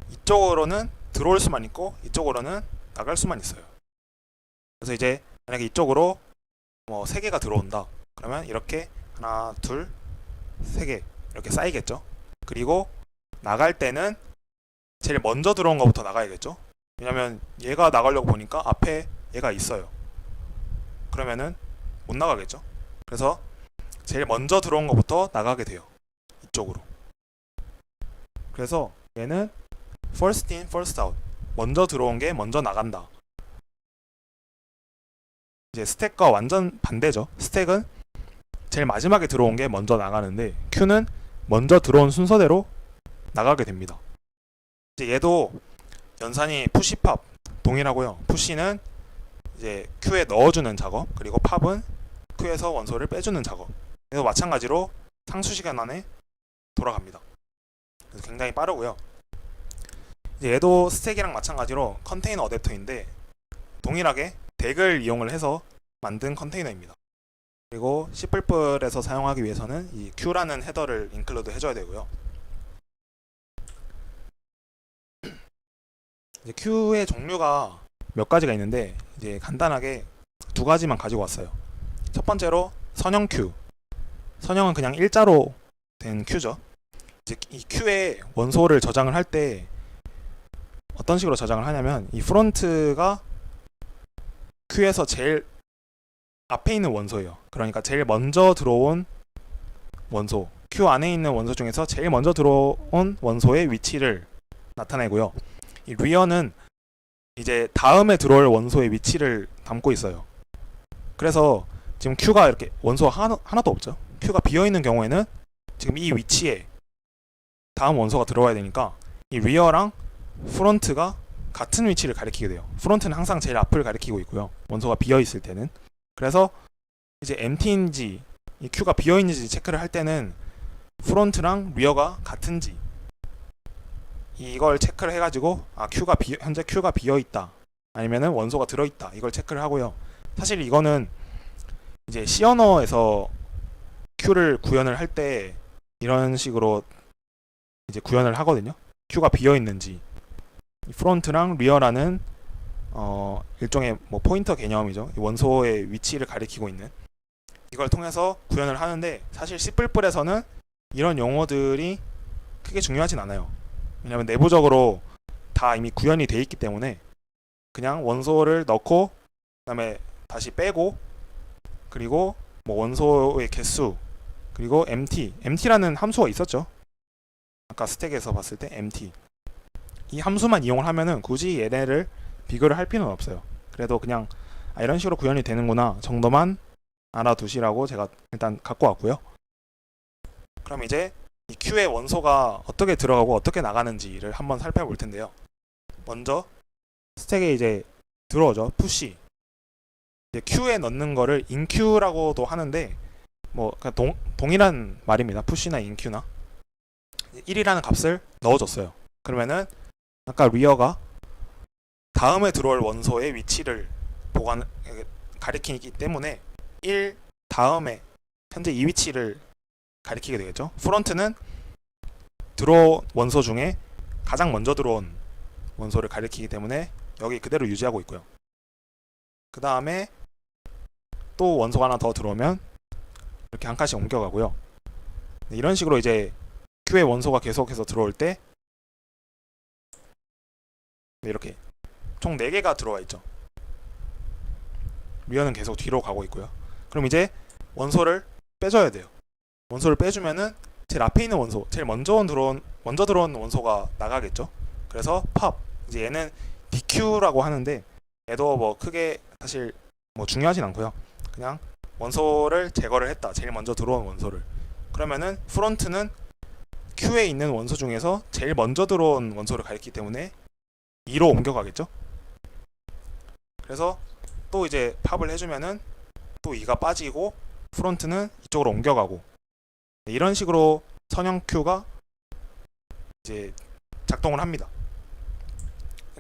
이쪽으로는 들어올 수만 있고 이쪽으로는 나갈 수만 있어요. 그래서 이제 만약에 이쪽으로 뭐 3개가 들어온다 그러면 이렇게 하나 둘 3개 이렇게 쌓이겠죠. 그리고 나갈 때는 제일 먼저 들어온 것부터 나가야겠죠. 왜냐면 얘가 나가려고 보니까 앞에 얘가 있어요. 그러면은 못 나가겠죠. 그래서 제일 먼저 들어온 것부터 나가게 돼요. 이쪽으로. 그래서 얘는 first in, first out. 먼저 들어온 게 먼저 나간다. 이제 스택과 완전 반대죠. 스택은 제일 마지막에 들어온 게 먼저 나가는데 Q는 먼저 들어온 순서대로 나가게 됩니다. 이제 얘도 연산이 푸시 팝 동일하고요. 푸시는 이제 Q에 넣어주는 작업, 그리고 팝은 Q에서 원소를 빼주는 작업. 그래서 마찬가지로 상수 시간 안에 돌아갑니다. 그래서 굉장히 빠르고요. 이제 얘도 스택이랑 마찬가지로 컨테이너 어댑터인데 동일하게 덱을 이용을 해서 만든 컨테이너입니다. 그리고 C++에서 사용하기 위해서는 이 Q라는 헤더를 인클루드 해줘야 되고요. 이제 Q의 종류가 몇 가지가 있는데 이제 간단하게 2가지만 가지고 왔어요. 첫 번째로 선형 Q. 선형은 그냥 일자로 된 Q죠. 이제 이 Q에 원소를 저장을 할 때 어떤 식으로 저장을 하냐면 이 프론트가 Q에서 제일 앞에 있는 원소예요. 그러니까 제일 먼저 들어온 원소, Q 안에 있는 원소 중에서 제일 먼저 들어온 원소의 위치를 나타내고요. 이 리어는 이제 다음에 들어올 원소의 위치를 담고 있어요. 그래서 지금 Q가 이렇게 원소 하나도 없죠. Q가 비어있는 경우에는 지금 이 위치에 다음 원소가 들어와야 되니까 이 리어랑 프론트가 같은 위치를 가리키게 돼요. 프론트는 항상 제일 앞을 가리키고 있고요. 원소가 비어있을 때는. 그래서 이제 empty인지 이 Q가 비어있는지 체크를 할 때는 프론트랑 리어가 같은지 이걸 체크를 해가지고 현재 Q가 비어있다 아니면은 원소가 들어있다 이걸 체크를 하고요. 사실 이거는 이제 C 언어에서 Q를 구현을 할 때 이런 식으로 이제 구현을 하거든요. Q가 비어있는지 프론트랑 리어라는 일종의 뭐 포인터 개념이죠. 원소의 위치를 가리키고 있는 이걸 통해서 구현을 하는데 사실 C++에서는 이런 용어들이 크게 중요하진 않아요. 왜냐하면 내부적으로 다 이미 구현이 돼 있기 때문에 그냥 원소를 넣고 그다음에 다시 빼고 그리고 뭐 원소의 개수 그리고 empty라는 함수가 있었죠. 아까 스택에서 봤을 때 empty 이 함수만 이용을 하면은 굳이 얘네를 비교를 할 필요는 없어요. 그래도 그냥 이런 식으로 구현이 되는구나 정도만 알아두시라고 제가 일단 갖고 왔고요. 그럼 이제 이 Q의 원소가 어떻게 들어가고 어떻게 나가는지를 한번 살펴볼 텐데요. 먼저 스택에 이제 들어오죠. 푸시. 이제 Q에 넣는 거를 inQ라고도 하는데 뭐 동일한 말입니다. 푸시나 inQ나 1이라는 값을 넣어줬어요. 그러면은 아까 리어가 다음에 들어올 원소의 위치를 가리키기 때문에 1 다음에 현재 이 위치를 가리키게 되겠죠. 프론트는 들어온 원소 중에 가장 먼저 들어온 원소를 가리키기 때문에 여기 그대로 유지하고 있고요. 그 다음에 또 원소가 하나 더 들어오면 이렇게 한 칸씩 옮겨가고요. 이런 식으로 이제 Q의 원소가 계속해서 들어올 때 이렇게 총 4개가 들어와 있죠. 리어는 계속 뒤로 가고 있고요. 그럼 이제 원소를 빼줘야 돼요. 원소를 빼주면은 제일 앞에 있는 원소, 제일 먼저 들어온 원소가 나가겠죠. 그래서 팝. 이제 얘는 DQ라고 하는데 얘도 뭐 크게 사실 뭐 중요하진 않고요. 그냥 원소를 제거를 했다. 제일 먼저 들어온 원소를. 그러면은 프론트는 Q에 있는 원소 중에서 제일 먼저 들어온 원소를 가리키기 때문에 2로 옮겨가겠죠. 그래서 또 이제 팝을 해주면은 또 2가 빠지고 프론트는 이쪽으로 옮겨가고, 이런 식으로 선형 Q가 이제 작동을 합니다.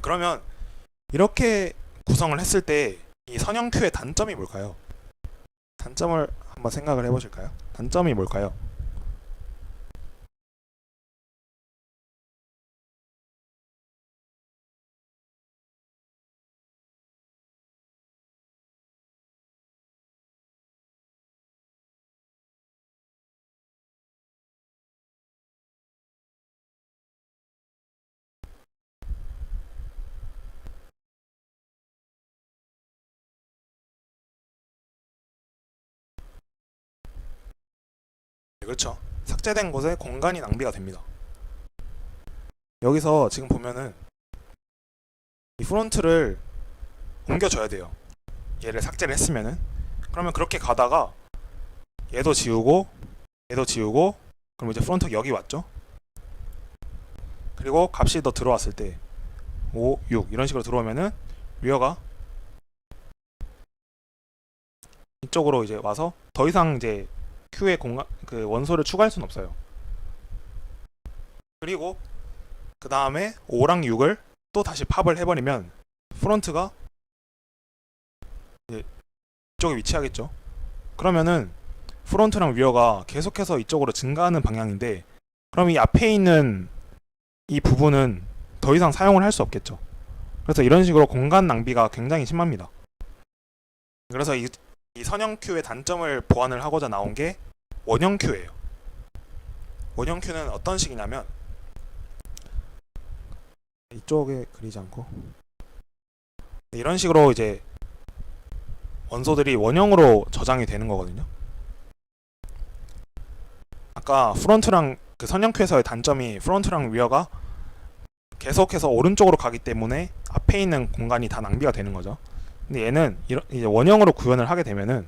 그러면 이렇게 구성을 했을 때 이 선형 Q의 단점이 뭘까요? 단점을 한번 생각을 해보실까요? 단점이 뭘까요? 네, 그렇죠. 삭제된 곳에 공간이 낭비가 됩니다. 여기서 지금 보면은 이 프론트를 옮겨줘야 돼요. 얘를 삭제를 했으면은. 그러면 그렇게 가다가 얘도 지우고 얘도 지우고, 그럼 이제 프론트 여기 왔죠. 그리고 값이 더 들어왔을 때 5, 6 이런 식으로 들어오면은 리어가 이쪽으로 이제 와서 더 이상 이제 Q의 공간 그 원소를 추가할 수는 없어요. 그리고 그 다음에 5랑 6을 또 다시 팝을 해버리면 프론트가 이제 이쪽에 위치하겠죠. 그러면은 프론트랑 리어가 계속해서 이쪽으로 증가하는 방향인데, 그럼 이 앞에 있는 이 부분은 더 이상 사용을 할 수 없겠죠. 그래서 이런 식으로 공간 낭비가 굉장히 심합니다. 그래서 이 선형 Q의 단점을 보완을 하고자 나온 게 원형 Q예요. 원형 Q는 어떤 식이냐면, 이쪽에 그리지 않고 이런 식으로 이제 원소들이 원형으로 저장이 되는 거거든요. 아까 프론트랑 그 선형 Q에서의 단점이 프론트랑 리어가 계속해서 오른쪽으로 가기 때문에 앞에 있는 공간이 다 낭비가 되는 거죠. 근데 얘는 이제 원형으로 구현을 하게 되면은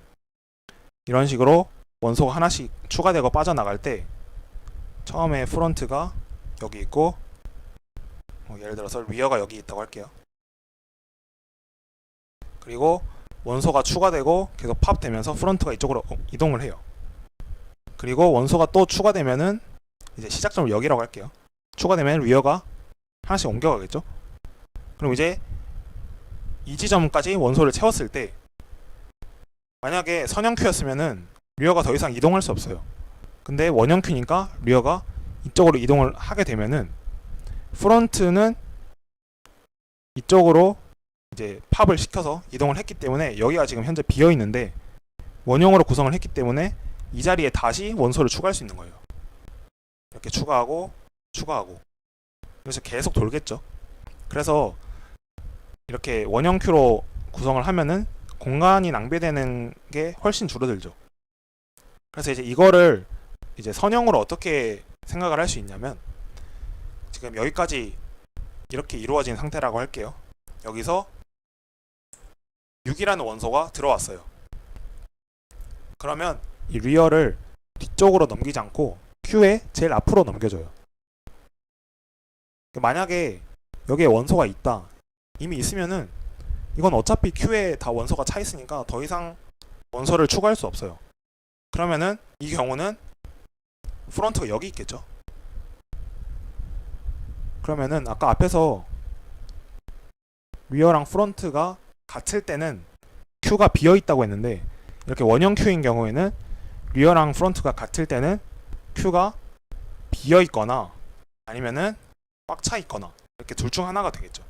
이런 식으로 원소가 하나씩 추가되고 빠져나갈 때 처음에 프론트가 여기 있고, 예를 들어서 리어가 여기 있다고 할게요. 그리고 원소가 추가되고 계속 팝되면서 프론트가 이쪽으로 이동을 해요. 그리고 원소가 또 추가되면은 이제 시작점을 여기라고 할게요. 추가되면 리어가 하나씩 옮겨가겠죠. 그럼 이제 이 지점까지 원소를 채웠을 때 만약에 선형 Q였으면은 리어가 더 이상 이동할 수 없어요. 근데 원형 Q니까 리어가 이쪽으로 이동을 하게 되면은 프론트는 이쪽으로 이제 팝을 시켜서 이동을 했기 때문에 여기가 지금 현재 비어 있는데 원형으로 구성을 했기 때문에 이 자리에 다시 원소를 추가할 수 있는 거예요. 이렇게 추가하고 추가하고, 그래서 계속 돌겠죠. 그래서 이렇게 원형 Q로 구성을 하면은 공간이 낭비되는 게 훨씬 줄어들죠. 그래서 이제 이거를 이제 선형으로 어떻게 생각을 할 수 있냐면, 지금 여기까지 이렇게 이루어진 상태라고 할게요. 여기서 6이라는 원소가 들어왔어요. 그러면 이 리어를 뒤쪽으로 넘기지 않고 Q에 제일 앞으로 넘겨줘요. 만약에 여기에 원소가 있다, 이미 있으면은 이건 어차피 Q에 다 원소가 차 있으니까 더 이상 원소를 추가할 수 없어요. 그러면은 이 경우는 프론트가 여기 있겠죠. 그러면은 아까 앞에서 리어랑 프론트가 같을 때는 Q가 비어 있다고 했는데, 이렇게 원형 Q인 경우에는 리어랑 프론트가 같을 때는 Q가 비어 있거나 아니면은 꽉 차 있거나 이렇게 둘 중 하나가 되겠죠.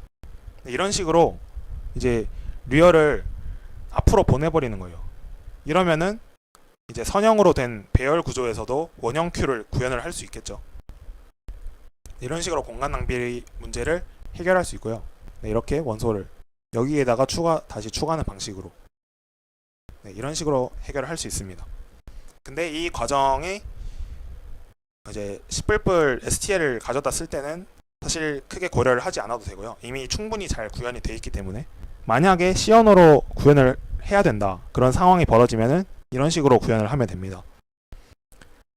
이런 식으로 이제 리어를 앞으로 보내버리는 거예요. 이러면은 이제 선형으로 된 배열 구조에서도 원형 Q를 구현을 할 수 있겠죠. 이런 식으로 공간 낭비 문제를 해결할 수 있고요. 이렇게 원소를 여기에다가 다시 추가하는 방식으로 이런 식으로 해결을 할 수 있습니다. 근데 이 과정이 이제 10불불 STL을 가져다 쓸 때는 사실 크게 고려를 하지 않아도 되고요. 이미 충분히 잘 구현이 돼 있기 때문에 만약에 C 언어로 구현을 해야 된다 그런 상황이 벌어지면은 이런 식으로 구현을 하면 됩니다.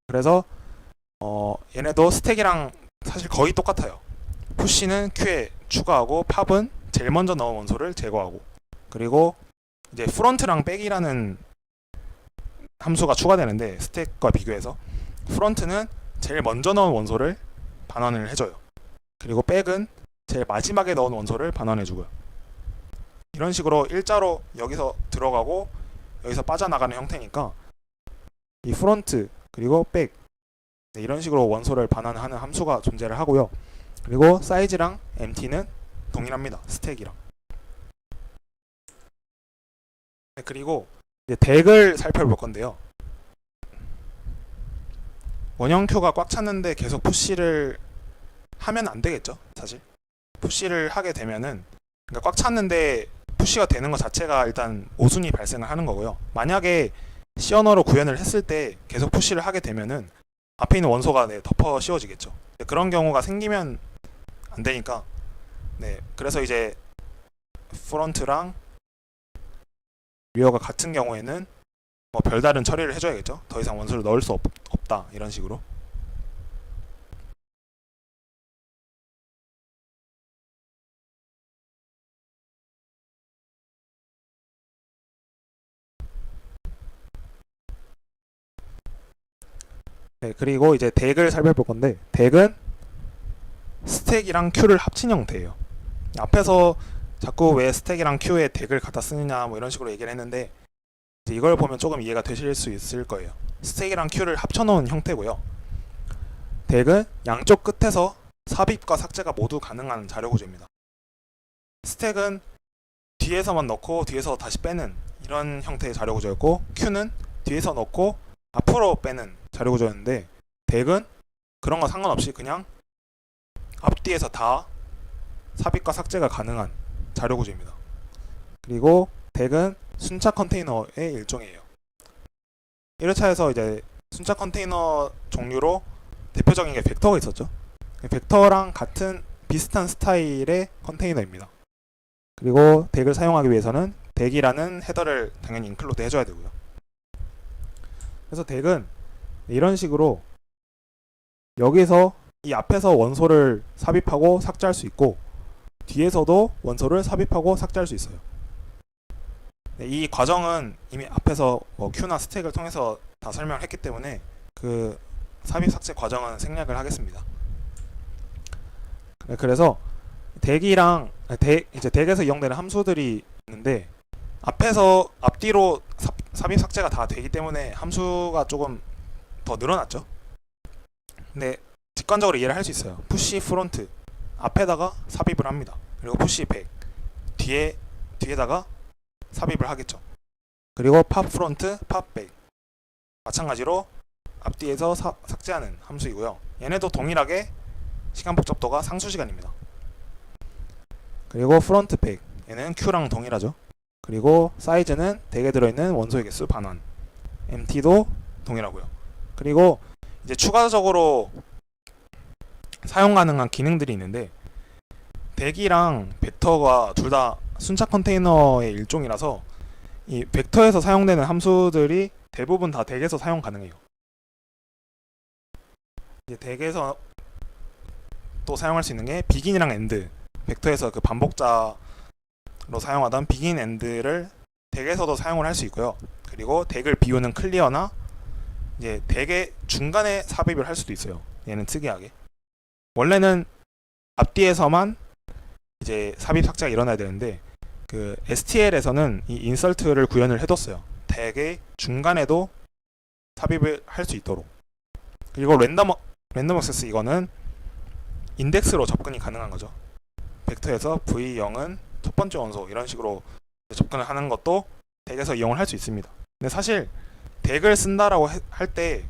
그래서 얘네도 스택이랑 사실 거의 똑같아요. 푸시는 Q에 추가하고 팝은 제일 먼저 넣은 원소를 제거하고, 그리고 이제 프론트랑 백이라는 함수가 추가되는데 스택과 비교해서 프론트는 제일 먼저 넣은 원소를 반환을 해줘요. 그리고 백은 제일 마지막에 넣은 원소를 반환해주고요. 이런 식으로 일자로 여기서 들어가고 여기서 빠져나가는 형태니까 이 프론트 그리고 백, 네, 이런 식으로 원소를 반환하는 함수가 존재를 하고요. 그리고 사이즈랑 empty는 동일합니다. 스택이랑. 네, 그리고 이제 덱을 살펴볼 건데요. 원형 큐가 꽉 찼는데 계속 푸시를 하면 안 되겠죠, 사실. 푸시를 하게 되면은, 그러니까 꽉 찼는데 푸시가 되는 것 자체가 일단 모순이 발생을 하는 거고요. 만약에 C 언어로 구현을 했을 때 계속 푸시를 하게 되면은 앞에 있는 원소가 덮어 씌워지겠죠. 그런 경우가 생기면 안 되니까, 그래서 이제 프론트랑 리어가 같은 경우에는 뭐 별다른 처리를 해줘야겠죠. 더 이상 원소를 넣을 수 없다 이런 식으로. 네, 그리고 이제 덱을 살펴볼 건데, 덱은 스택이랑 큐를 합친 형태예요. 앞에서 자꾸 왜 스택이랑 큐에 덱을 갖다 쓰느냐 뭐 이런 식으로 얘기를 했는데, 이걸 보면 조금 이해가 되실 수 있을 거예요. 스택이랑 큐를 합쳐놓은 형태고요. 덱은 양쪽 끝에서 삽입과 삭제가 모두 가능한 자료 구조입니다. 스택은 뒤에서만 넣고 뒤에서 다시 빼는 이런 형태의 자료 구조였고, 큐는 뒤에서 넣고 앞으로 빼는 자료 구조였는데, 덱은 그런 거 상관없이 그냥 앞뒤에서 다 삽입과 삭제가 가능한 자료 구조입니다. 그리고 덱은 순차 컨테이너의 일종이에요. 1회차에서 이제 순차 컨테이너 종류로 대표적인 게 벡터가 있었죠. 벡터랑 같은 비슷한 스타일의 컨테이너입니다. 그리고 덱을 사용하기 위해서는 덱이라는 헤더를 당연히 인클루드 해줘야 되고요. 그래서 덱은 이런 식으로 여기서 이 앞에서 원소를 삽입하고 삭제할 수 있고, 뒤에서도 원소를 삽입하고 삭제할 수 있어요. 이 과정은 이미 앞에서 Q나 스택을 통해서 다 설명을 했기 때문에 그 삽입 삭제 과정은 생략을 하겠습니다. 그래서 덱이랑 이제 덱에서 이용되는 함수들이 있는데, 앞에서 앞뒤로 삽입 삭제가 다 되기 때문에 함수가 조금 더 늘어났죠. 근데 직관적으로 이해를 할 수 있어요. 푸시 프론트 앞에다가 삽입을 합니다. 그리고 푸시 백 뒤에다가 삽입을 하겠죠. 그리고 팝 프론트 팝 백 마찬가지로 앞뒤에서 삭제하는 함수이고요. 얘네도 동일하게 시간 복잡도가 상수시간입니다. 그리고 프론트 백 얘는 Q랑 동일하죠. 그리고 사이즈는 덱에 들어있는 원소의 개수 반환, empty도 동일하고요. 그리고 이제 추가적으로 사용 가능한 기능들이 있는데, 덱이랑 벡터가 둘 다 순차 컨테이너의 일종이라서 이 벡터에서 사용되는 함수들이 대부분 다 덱에서 사용 가능해요. 이제 덱에서 또 사용할 수 있는 게 비긴이랑 엔드, 벡터에서 그 반복자로 사용하던 비긴 엔드를 덱에서도 사용을 할 수 있고요. 그리고 덱을 비우는 클리어나 이제 덱의 중간에 삽입을 할 수도 있어요. 얘는 특이하게 원래는 앞뒤에서만 이제 삽입 삭제가 일어나야 되는데, 그 STL에서는 이 인설트를 구현을 해뒀어요. 덱의 중간에도 삽입을 할 수 있도록. 그리고 랜덤 액세스, 이거는 인덱스로 접근이 가능한 거죠. 벡터에서 V0은 첫 번째 원소 이런 식으로 접근을 하는 것도 덱에서 이용을 할 수 있습니다. 근데 사실 덱을 쓴다라고 할 때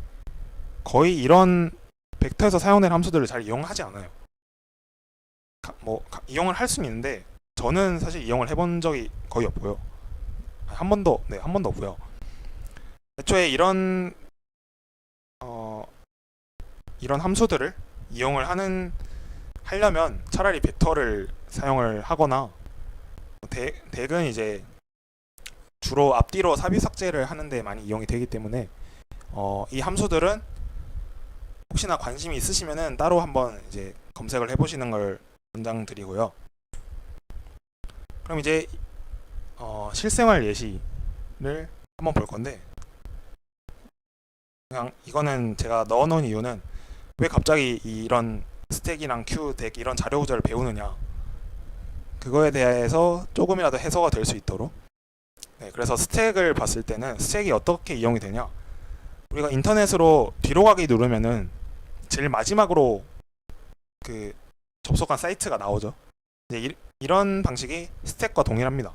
거의 이런 벡터에서 사용되는 함수들을 잘 이용하지 않아요. 이용을 할 수는 있는데 저는 사실 이용을 해본 적이 거의 없고요. 한 번도 없고요. 애초에 이런 이런 함수들을 이용을 하려면 차라리 벡터를 사용을 하거나 덱은 이제 주로 앞뒤로 삽입 삭제를 하는데 많이 이용이 되기 때문에 이 함수들은 혹시나 관심이 있으시면은 따로 한번 이제 검색을 해보시는 걸 권장드리고요. 그럼 이제 실생활 예시를 한번 볼 건데, 그냥 이거는 제가 넣어놓은 이유는 왜 갑자기 이런 스택이랑 큐, 덱 이런 자료 구조를 배우느냐, 그거에 대해서 조금이라도 해소가 될 수 있도록. 네, 그래서 스택을 봤을 때는 스택이 어떻게 이용이 되냐, 우리가 인터넷으로 뒤로 가기 누르면은 제일 마지막으로 그 접속한 사이트가 나오죠. 이런 방식이 스택과 동일합니다.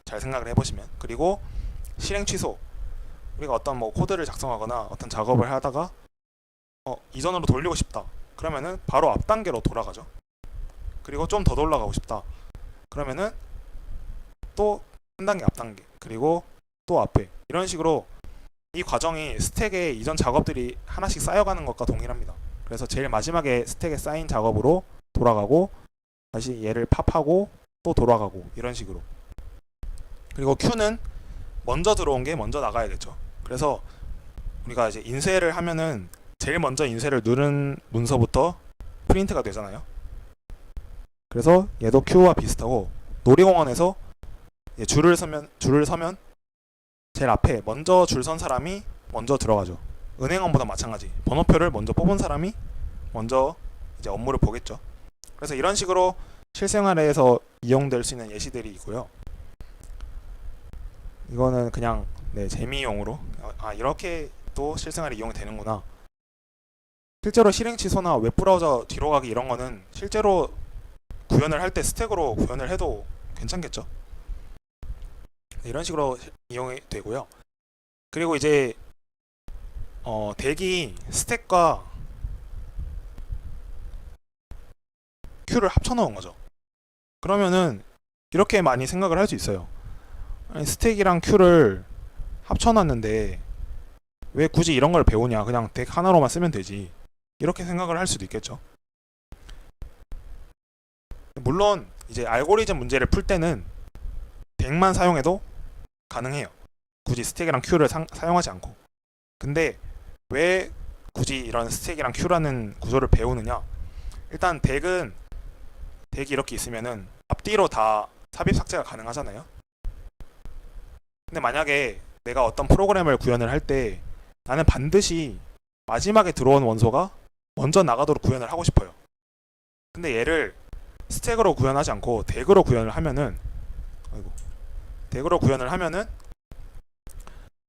잘 생각을 해보시면. 그리고 실행 취소, 우리가 어떤 뭐 코드를 작성하거나 어떤 작업을 하다가 이전으로 돌리고 싶다 그러면은 바로 앞 단계로 돌아가죠. 그리고 좀 더 올라가고 싶다 그러면은 또 한 단계 앞 단계, 그리고 또 앞에, 이런 식으로 이 과정이 스택에 이전 작업들이 하나씩 쌓여가는 것과 동일합니다. 그래서 제일 마지막에 스택에 쌓인 작업으로 돌아가고, 다시 얘를 팝하고 또 돌아가고, 이런 식으로. 그리고 Q는 먼저 들어온 게 먼저 나가야겠죠. 그래서 우리가 이제 인쇄를 하면은 제일 먼저 인쇄를 누른 문서부터 프린트가 되잖아요. 그래서 얘도 Q와 비슷하고, 놀이공원에서 줄을 서면 제일 앞에 먼저 줄 선 사람이 먼저 들어가죠. 은행원보다 마찬가지. 번호표를 먼저 뽑은 사람이 먼저 이제 업무를 보겠죠. 그래서 이런 식으로 실생활에서 이용될 수 있는 예시들이 있고요. 이거는 그냥 재미용으로, 이렇게 또 실생활에 이용이 되는구나. 실제로 실행 취소나 웹브라우저 뒤로 가기 이런 거는 실제로 구현을 할 때 스택으로 구현을 해도 괜찮겠죠. 이런 식으로 이용이 되고요. 그리고 이제 덱이 스택과 큐를 합쳐 놓은 거죠. 그러면은 이렇게 많이 생각을 할 수 있어요. 아니, 스택이랑 큐를 합쳐 놨는데 왜 굳이 이런 걸 배우냐, 그냥 덱 하나로만 쓰면 되지, 이렇게 생각을 할 수도 있겠죠. 물론 이제 알고리즘 문제를 풀 때는 덱만 사용해도 가능해요. 굳이 스택이랑 큐를 사용하지 않고. 근데 왜 굳이 이런 스택이랑 큐라는 구조를 배우느냐, 일단 덱이 이렇게 있으면은 앞뒤로 다 삽입 삭제가 가능하잖아요. 근데 만약에 내가 어떤 프로그램을 구현을 할 때 나는 반드시 마지막에 들어온 원소가 먼저 나가도록 구현을 하고 싶어요. 근데 얘를 스택으로 구현하지 않고 덱으로 구현을 하면은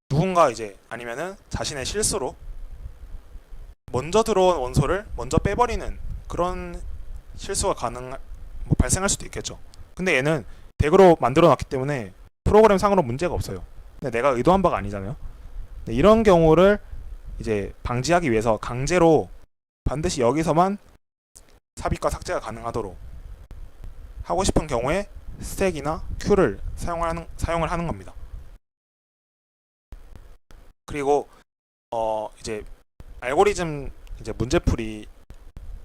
누군가 이제, 아니면은 자신의 실수로 먼저 들어온 원소를 먼저 빼버리는 그런 실수가 발생할 수도 있겠죠. 근데 얘는 덱으로 만들어 놨기 때문에 프로그램 상으로 문제가 없어요. 근데 내가 의도한 바가 아니잖아요. 이런 경우를 이제 방지하기 위해서 강제로 반드시 여기서만 삽입과 삭제가 가능하도록 하고 싶은 경우에 스택이나 큐를 사용을 하는 겁니다. 그리고 이제 알고리즘 이제 문제풀이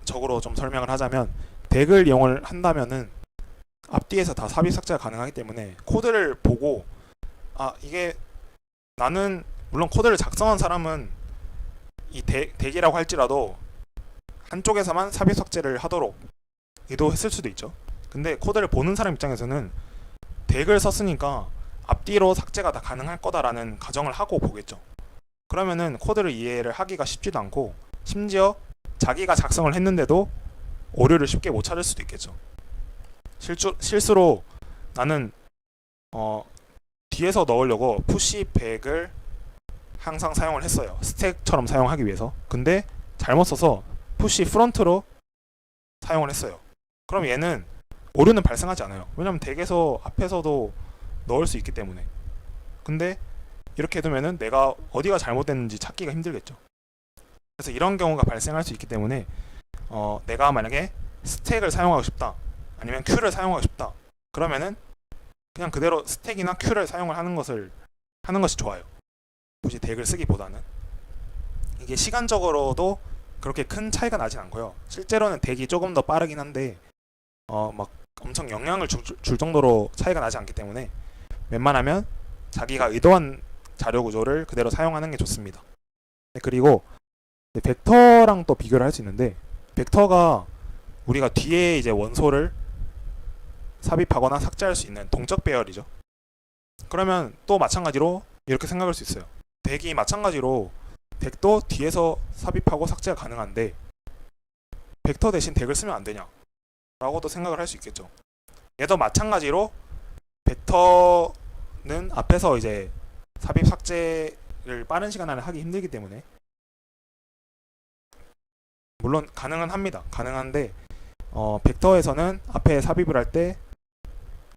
적으로 좀 설명을 하자면, 덱을 이용을 한다면은 앞뒤에서 다 삽입 삭제가 가능하기 때문에 코드를 보고, 이게 나는 물론 코드를 작성한 사람은 이 덱이라고 할지라도 한쪽에서만 삽입 삭제를 하도록 의도했을 수도 있죠. 근데 코드를 보는 사람 입장에서는 덱을 썼으니까 앞뒤로 삭제가 다 가능할 거다라는 가정을 하고 보겠죠. 그러면은 코드를 이해를 하기가 쉽지도 않고, 심지어 자기가 작성을 했는데도 오류를 쉽게 못 찾을 수도 있겠죠. 실수로 나는 뒤에서 넣으려고 푸시 백을 항상 사용을 했어요. 스택처럼 사용하기 위해서. 근데 잘못 써서 푸시 프론트로 사용을 했어요. 그럼 얘는 오류는 발생하지 않아요. 왜냐면 덱에서 앞에서도 넣을 수 있기 때문에. 근데 이렇게 해두면은 내가 어디가 잘못됐는지 찾기가 힘들겠죠. 그래서 이런 경우가 발생할 수 있기 때문에 내가 만약에 스택을 사용하고 싶다, 아니면 큐를 사용하고 싶다, 그러면은 그냥 그대로 스택이나 큐를 사용을 하는 것이 좋아요. 굳이 덱을 쓰기보다는. 이게 시간적으로도 그렇게 큰 차이가 나진 않고요. 실제로는 덱이 조금 더 빠르긴 한데 막 엄청 영향을 줄 정도로 차이가 나지 않기 때문에 웬만하면 자기가 의도한 자료 구조를 그대로 사용하는 게 좋습니다. 그리고 벡터랑 또 비교를 할 수 있는데, 벡터가 우리가 뒤에 이제 원소를 삽입하거나 삭제할 수 있는 동적 배열이죠. 그러면 또 마찬가지로 이렇게 생각할 수 있어요. 덱이 마찬가지로 덱도 뒤에서 삽입하고 삭제가 가능한데 벡터 대신 덱을 쓰면 안 되냐 라고도 생각을 할 수 있겠죠. 얘도 마찬가지로 벡터는 앞에서 이제 삽입 삭제를 빠른 시간 안에 하기 힘들기 때문에, 물론 가능은 합니다. 가능한데 벡터에서는 앞에 삽입을 할 때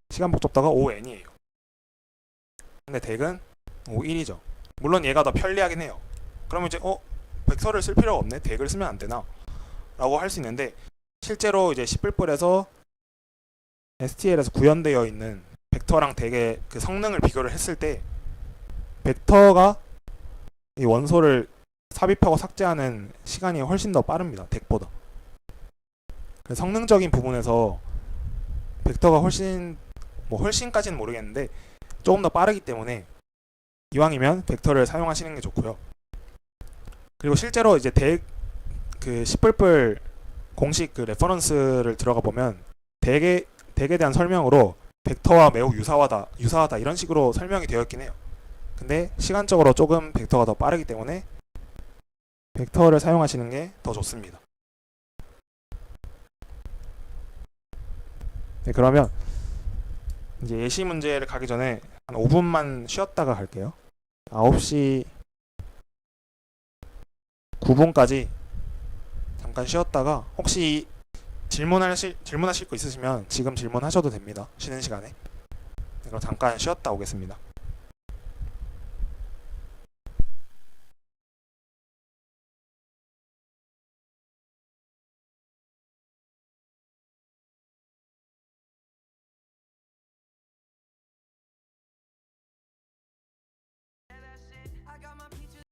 시간 복잡도가 5n이에요. 근데 덱은 5.1이죠. 물론 얘가 더 편리하긴 해요. 그러면 이제 벡터를 쓸 필요가 없네, 덱을 쓰면 안 되나 라고 할 수 있는데, 실제로 이제 C++에서 STL에서 구현되어 있는 벡터랑 덱의 그 성능을 비교를 했을 때 벡터가 이 원소를 삽입하고 삭제하는 시간이 훨씬 더 빠릅니다, 덱보다. 성능적인 부분에서 벡터가 훨씬까지는 모르겠는데 조금 더 빠르기 때문에 이왕이면 벡터를 사용하시는 게 좋고요. 그리고 실제로 이제 그 C++ 공식 그 레퍼런스를 들어가 보면 덱에 대한 설명으로 벡터와 매우 유사하다 이런 식으로 설명이 되어 있긴 해요. 근데 시간적으로 조금 벡터가 더 빠르기 때문에 벡터를 사용하시는 게 더 좋습니다. 네, 그러면 이제 예시 문제를 가기 전에 한 5분만 쉬었다가 갈게요. 9시 9분까지 잠깐 쉬었다가 혹시 질문하실 거 있으시면 지금 질문하셔도 됩니다. 쉬는 시간에. 네, 그럼 잠깐 쉬었다 오겠습니다.